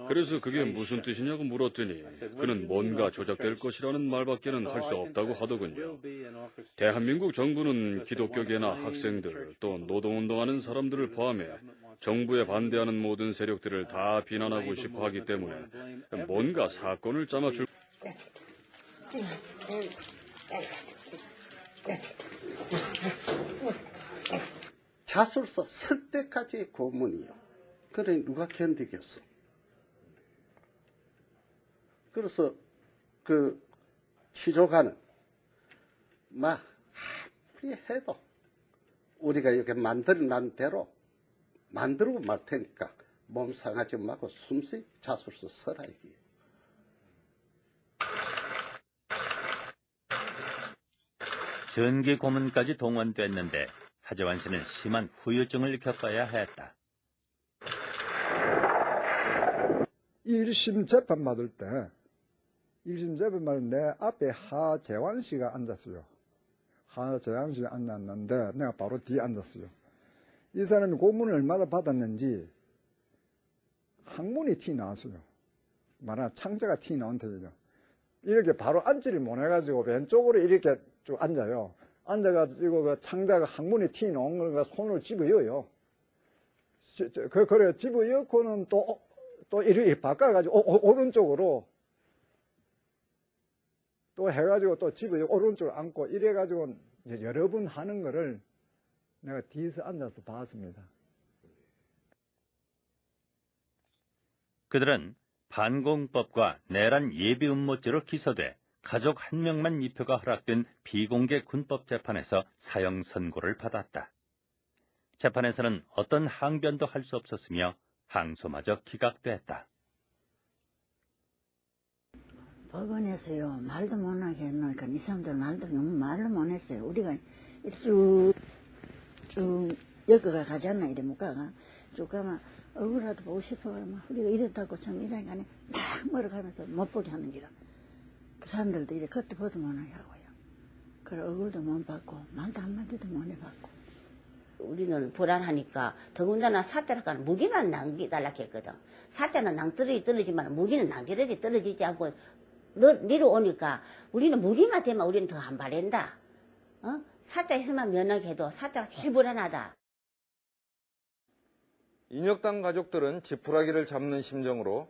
그래서 그게 무슨 뜻이냐고 물었더니 그는 뭔가 조작될 것이라는 말밖에는 할 수 없다고 하더군요. 대한민국 정부는 기독교계나 학생들 또 노동운동하는 사람들을 포함해 정부에 반대하는 모든 세력들을 다 비난하고 싶어 하기 때문에 뭔가 사건을 짜맞출 자술서 쓸 때까지 고문이요. 그래 누가 견디겠어? 그래서 그 치료가는 막 아무리 해도 우리가 이렇게 만들어난 대로 만들고 말 테니까 몸 상하지 말고 숨쉬 자술서 써라 이게. 전기 고문까지 동원됐는데 하재환 씨는 심한 후유증을 겪어야 했다. 1심 재판 받을 때 1심 재판 받을 때 내 앞에 하재환 씨가 앉았어요. 하재환 씨가 앉았는데 내가 바로 뒤에 앉았어요. 이 사람이 고문을 얼마나 받았는지 항문이 티 나왔어요. 말하자면 창자가 티 나온 터이죠. 이렇게 바로 앉지를 못해가지고 왼쪽으로 이렇게 쭉 앉아요. 앉아가지고 그 창자가 항문이 티 나온 거가 손을 집어여요. 그래 집어여고는 또 이렇게 바꿔가지고 오른쪽으로 또 해가지고 또 집어여 오른쪽으로 앉고 이래가지고 이제 여러 번 하는 거를 내가 뒤에서 앉아서 봤습니다. 그들은 반공법과 내란 예비 음모죄로 기소돼 가족 한 명만 입표가 허락된 비공개 군법 재판에서 사형 선고를 받았다. 재판에서는 어떤 항변도 할 수 없었으며 항소마저 기각됐다. 법원에서요, 말도 못하게 해놓으니까 이 사람들 너무 말을 못했어요. 우리가 쭉 엮어가 가잖아, 이래 못 가가. 쭉 가면 얼굴이라도 보고 싶어. 막 우리가 이랬다고 참 이러니까 막 멀어가면서 못 보게 하는 기라. 그 사람들도 이래 겉도 보도 못하게 하고요. 그래 얼굴도 못 받고 말도 한마디도 못 해봤고. 우리는 불안하니까 더군다나 사태라니까 무기만 남기달라 했거든. 사태는 낭떠러지만 무기는 낭떠러지 떨어지지 않고 니로 오니까 우리는 무기만 되면 우리는 더 안 바랜다. 사자에서만 면하게 해도 사자가 제일 불안하다. 인혁당 가족들은 지푸라기를 잡는 심정으로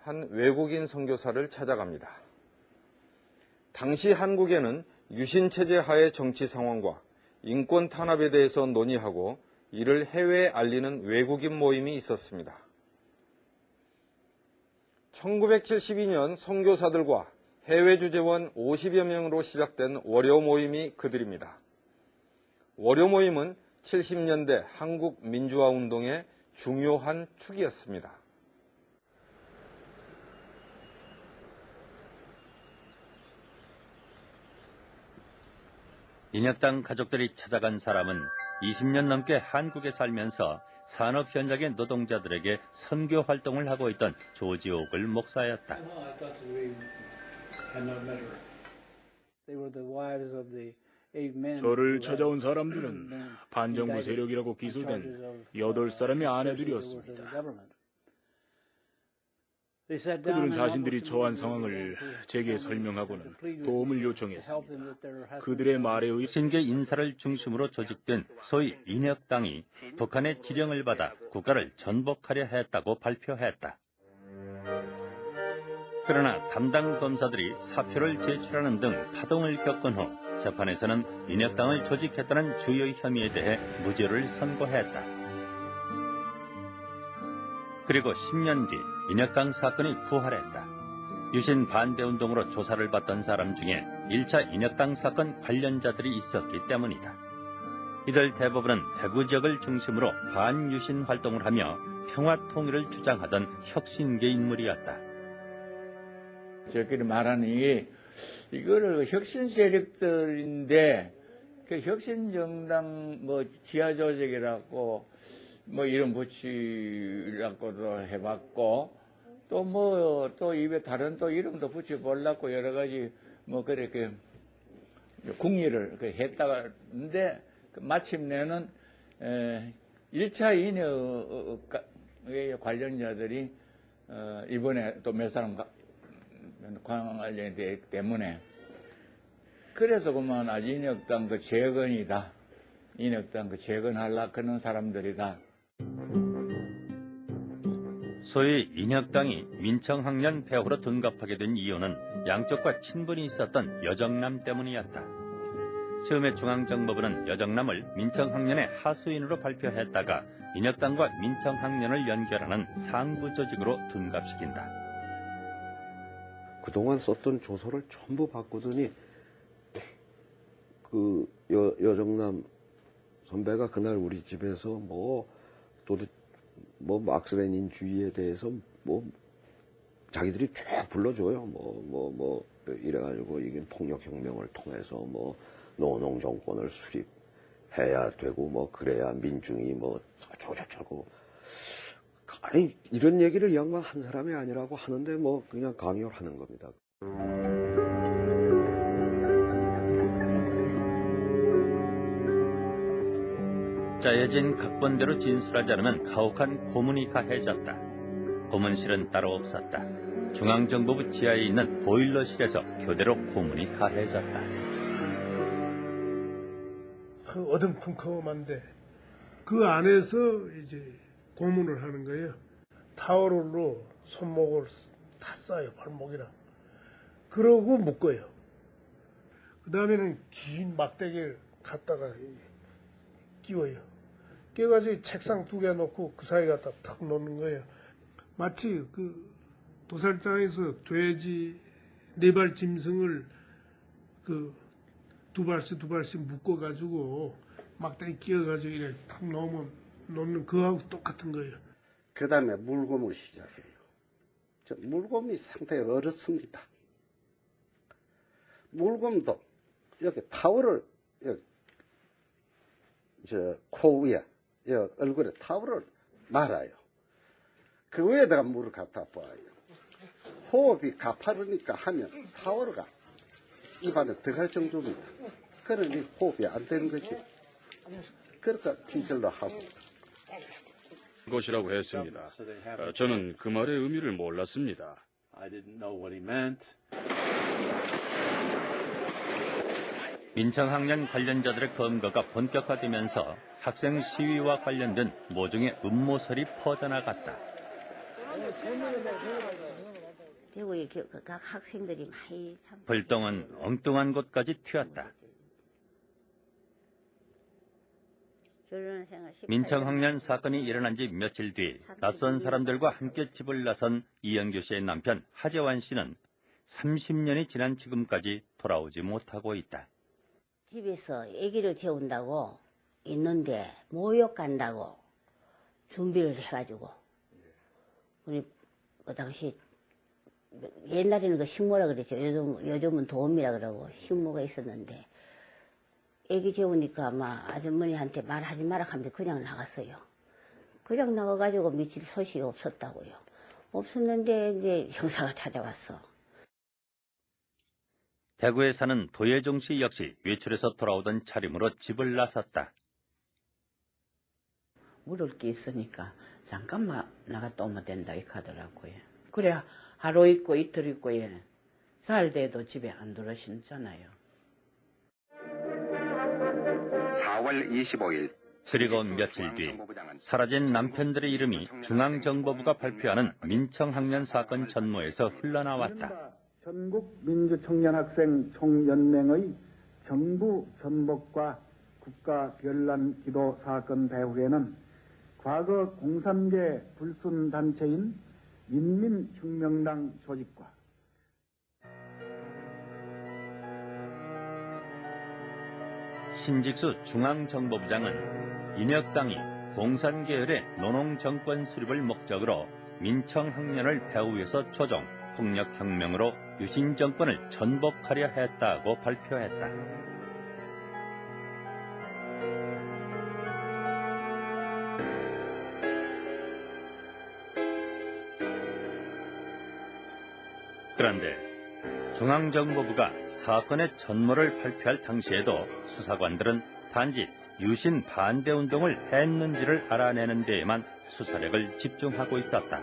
한 외국인 선교사를 찾아갑니다. 당시 한국에는 유신체제 하의 정치 상황과 인권 탄압에 대해서 논의하고 이를 해외에 알리는 외국인 모임이 있었습니다. 1972년 선교사들과 해외 주재원 50여 명으로 시작된 월요 모임이 그들입니다. 월요 모임은 70년대 한국 민주화 운동의 중요한 축이었습니다. 인혁당 가족들이 찾아간 사람은 20년 넘게 한국에 살면서 산업 현장의 노동자들에게 선교 활동을 하고 있던 조지 오글 목사였다. 저를 찾아온 사람들은 반정부 세력이라고 기소된 8사람의 아내들이었습니다. 그들은 자신들이 처한 상황을 제게 설명하고는 도움을 요청했습니다. 그들의 말에 의해 신계 인사를 중심으로 조직된 소위 인혁당이 북한의 지령을 받아 국가를 전복하려 했다고 발표했다. 그러나 담당 검사들이 사표를 제출하는 등 파동을 겪은 후 재판에서는 인혁당을 조직했다는 주요 혐의에 대해 무죄를 선고했다. 그리고 10년 뒤 인혁당 사건이 부활했다. 유신 반대운동으로 조사를 받던 사람 중에 1차 인혁당 사건 관련자들이 있었기 때문이다. 이들 대부분은 대구 지역을 중심으로 반유신 활동을 하며 평화 통일을 주장하던 혁신계 인물이었다. 저끼리 말하니 이거를 혁신 세력들인데 그 혁신 정당 지하 조직이라고 이름 붙이라고도 해봤고 또 입에 다른 또 이름도 붙여보려고 여러 가지 그렇게 궁리를 했다는데 마침내는 1차 인혁 관련자들이 이번에 또 몇 사람 관련되기 때문에 그래서 그만 인혁당 그 재건이다. 인혁당 그 재건하려고 하는 사람들이다. 소위 인혁당이 민청학년 폐허로 둔갑하게 된 이유는 양쪽과 친분이 있었던 여정남 때문이었다. 처음에 중앙정보부는 여정남을 민청학년의 하수인으로 발표했다가 인혁당과 민청학년을 연결하는 상부 조직으로 둔갑시킨다. 그동안 썼던 조서를 전부 바꾸더니 그 여정남 선배가 그날 우리 집에서 막스레닌주의에 대해서 자기들이 쭉 불러줘요. 이래가지고 이게 폭력혁명을 통해서 노농 정권을 수립해야 되고 그래야 민중이 저저저고 아니 이런 얘기를 이 양반 한 사람이 아니라고 하는데 그냥 강요를 하는 겁니다. 짜여진 각본대로 진술하지 않으면 가혹한 고문이 가해졌다. 고문실은 따로 없었다. 중앙정보부 지하에 있는 보일러실에서 교대로 고문이 가해졌다. 어둠컴컴한데 그 안에서 이제 고문을 하는 거예요. 타월로 손목을 다 싸요, 발목이랑. 그러고 묶어요. 그 다음에는 긴 막대기를 갖다가 끼워요. 끼워가지고 책상 2개 놓고 그 사이에 갖다 탁 놓는 거예요. 마치 그 도살장에서 돼지 4발 짐승을 그 두 발씩 묶어가지고 막대기 끼워가지고 이렇게 탁 놓는 그거하고 똑같은 거예요. 그 다음에 물곰을 시작해요. 물곰이 상당히 어렵습니다. 물곰도 여기 타월을 코 위에 얼굴에 타월을 말아요. 그 위에다가 물을 갖다 부어요. 호흡이 가파르니까 하면 타월가 입안에 들어갈 정도입니다. 그러니 호흡이 안 되는 거죠. 그러니까 티절로 하고. 것이라고 했습니다. 저는 그 말의 의미를 몰랐습니다. 민청학년 관련자들의 검거가 본격화되면서 학생 시위와 관련된 모종의 음모설이 퍼져나갔다. 대구에 각 학생들이 많이 불똥은 엉뚱한 곳까지 튀었다. 민청학년 사건이 일어난 지 며칠 뒤 낯선 사람들과 함께 집을 나선 이영규 씨의 남편 하재환 씨는 30년이 지난 지금까지 돌아오지 못하고 있다. 집에서 아기를 재운다고 있는데 모욕 간다고 준비를 해가지고 우리 그 당시 옛날에는 그 식모라 그랬죠. 요즘은 도움이라 그러고 식모가 있었는데 애기 재우니까 막 아주머니한테 말하지 마라 하면서 그냥 나갔어요. 그냥 나가가지고 며칠 소식이 없었다고요. 없었는데 이제 형사가 찾아왔어. 대구에 사는 도예종 씨 역시 외출해서 돌아오던 차림으로 집을 나섰다. 물을 게 있으니까 잠깐만 나갔다 오면 된다 이렇게 하더라고요. 그래 하루 있고 이틀 있고 살 때도 집에 안 들어오시잖아요. 4월 25일 그리고 며칠 뒤 사라진 남편들의 이름이 중앙정보부가 발표하는 민청학년 사건 전모에서 흘러나왔다. 전국 민주청년학생 총연맹의 정부 전복과 국가 별난 기도 사건 배후에는 과거 공산계 불순 단체인 인민혁명당 조직과 신직수 중앙정보부장은 인혁당이 공산계열의 노농정권 수립을 목적으로 민청학년을 배후에서 조종, 폭력혁명으로 유신정권을 전복하려 했다고 발표했다. 그런데 중앙정보부가 사건의 전모를 발표할 당시에도 수사관들은 단지 유신 반대운동을 했는지를 알아내는 데에만 수사력을 집중하고 있었다.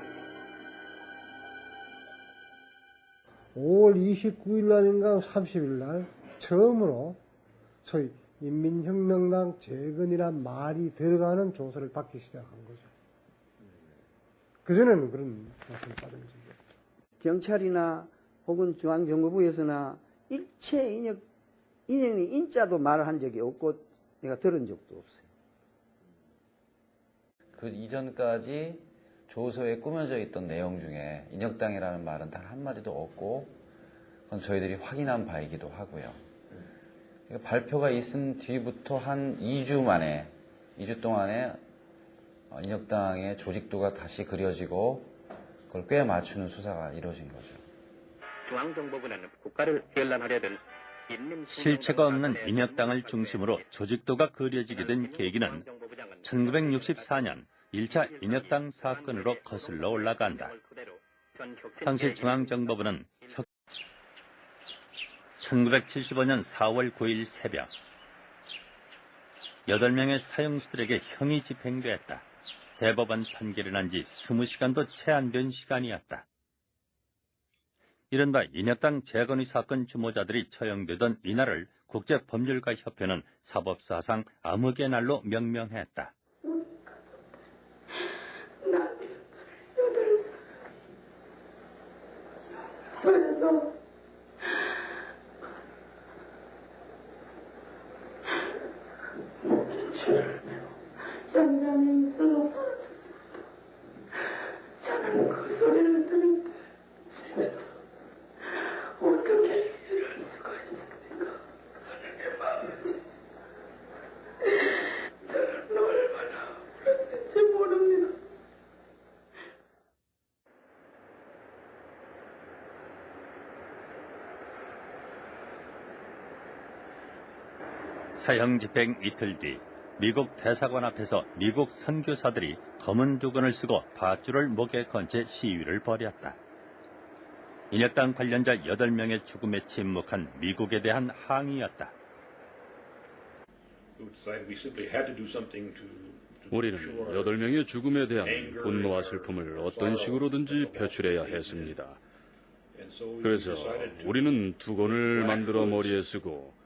5월 29일 날인가 30일 날 처음으로 소위 인민혁명당 재건이란 말이 들어가는 조사를 받기 시작한 거죠. 그전에는 그런 조사를 받은 적이 없죠. 경찰이나 혹은 중앙정보부에서나 일체 인형이 인자도 말을 한 적이 없고 내가 들은 적도 없어요. 그 이전까지 조서에 꾸며져 있던 내용 중에 인혁당이라는 말은 단 한마디도 없고 그건 저희들이 확인한 바이기도 하고요. 그러니까 발표가 있은 뒤부터 한 2주 동안에 인혁당의 조직도가 다시 그려지고 그걸 꽤 맞추는 수사가 이루어진 거죠. 중앙정보부는 국가를 변란하려던 실체가 없는 인혁당을 중심으로 조직도가 그려지게 된 계기는 1964년 1차 인혁당 사건으로 거슬러 올라간다. 당시 중앙정보부는 1975년 4월 9일 새벽 8명의 사형수들에게 형이 집행됐다. 대법원 판결이 난 지 20시간도 채 안 된 시간이었다. 이른바 인혁당 재건의 사건 주모자들이 처형되던 이날을 국제법률가협회는 사법사상 암흑의 날로 명명했다. 그래서 연장이 있어서 사라졌습니다. 저는 그 사형 집행 이틀 뒤 미국 대사관 앞에서 미국 선교사들이 검은 두건을 쓰고 밧줄을 목에 건 채 시위를 벌였다. 인혁당 관련자 8명의 죽음에 침묵한 미국에 대한 항의였다. 우리는 8명의 죽음에 대한 분노와 슬픔을 어떤 식으로든지 표출해야 했습니다. 그래서 우리는 두건을 만들어 머리에 쓰고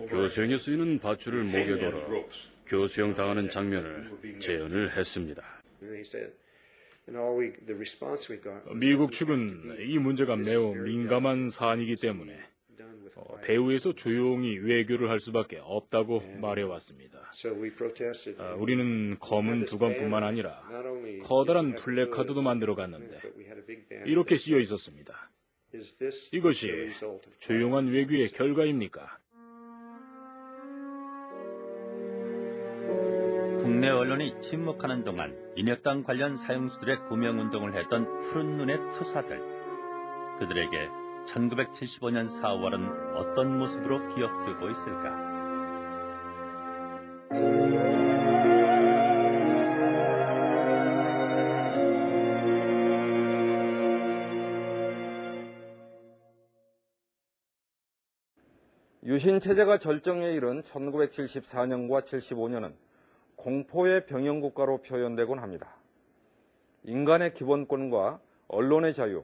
교수형에 쓰이는 밧줄을 목에 걸어 교수형 당하는 장면을 재현을 했습니다. 미국 측은 이 문제가 매우 민감한 사안이기 때문에 배후에서 조용히 외교를 할 수밖에 없다고 말해왔습니다. 우리는 검은 두건뿐만 아니라 커다란 플래카드도 만들어 갔는데 이렇게 쓰여 있었습니다. 이것이 조용한 외교의 결과입니까? 국내 언론이 침묵하는 동안 인혁당 관련 사형수들의 구명운동을 했던 푸른 눈의 투사들. 그들에게 1975년 4월은 어떤 모습으로 기억되고 있을까? 유신체제가 절정에 이른 1974년과 75년은 공포의 병영국가로 표현되곤 합니다. 인간의 기본권과 언론의 자유,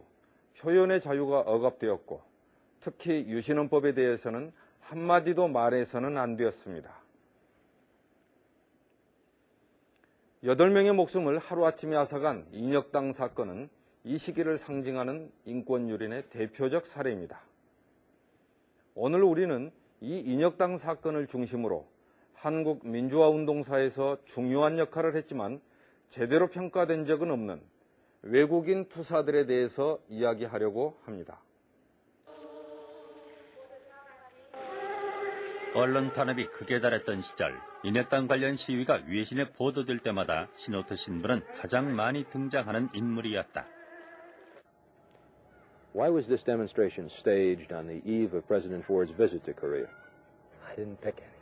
표현의 자유가 억압되었고 특히 유신헌법에 대해서는 한마디도 말해서는 안 되었습니다. 8명의 목숨을 하루아침에 앗아간 인혁당 사건은 이 시기를 상징하는 인권유린의 대표적 사례입니다. 오늘 우리는 이 인혁당 사건을 중심으로 한국 민주화운동사에서 중요한 역할을 했지만 제대로 평가된 적은 없는 외국인 투사들에 대해서 이야기하려고 합니다. 언론 탄압이 극에 달했던 시절 인혁당 관련 시위가 외신에 보도될 때마다 신호트 신부는 가장 많이 등장하는 인물이었다. Why was this demonstration staged on the eve of President Ford's visit to Korea? I didn't pick it.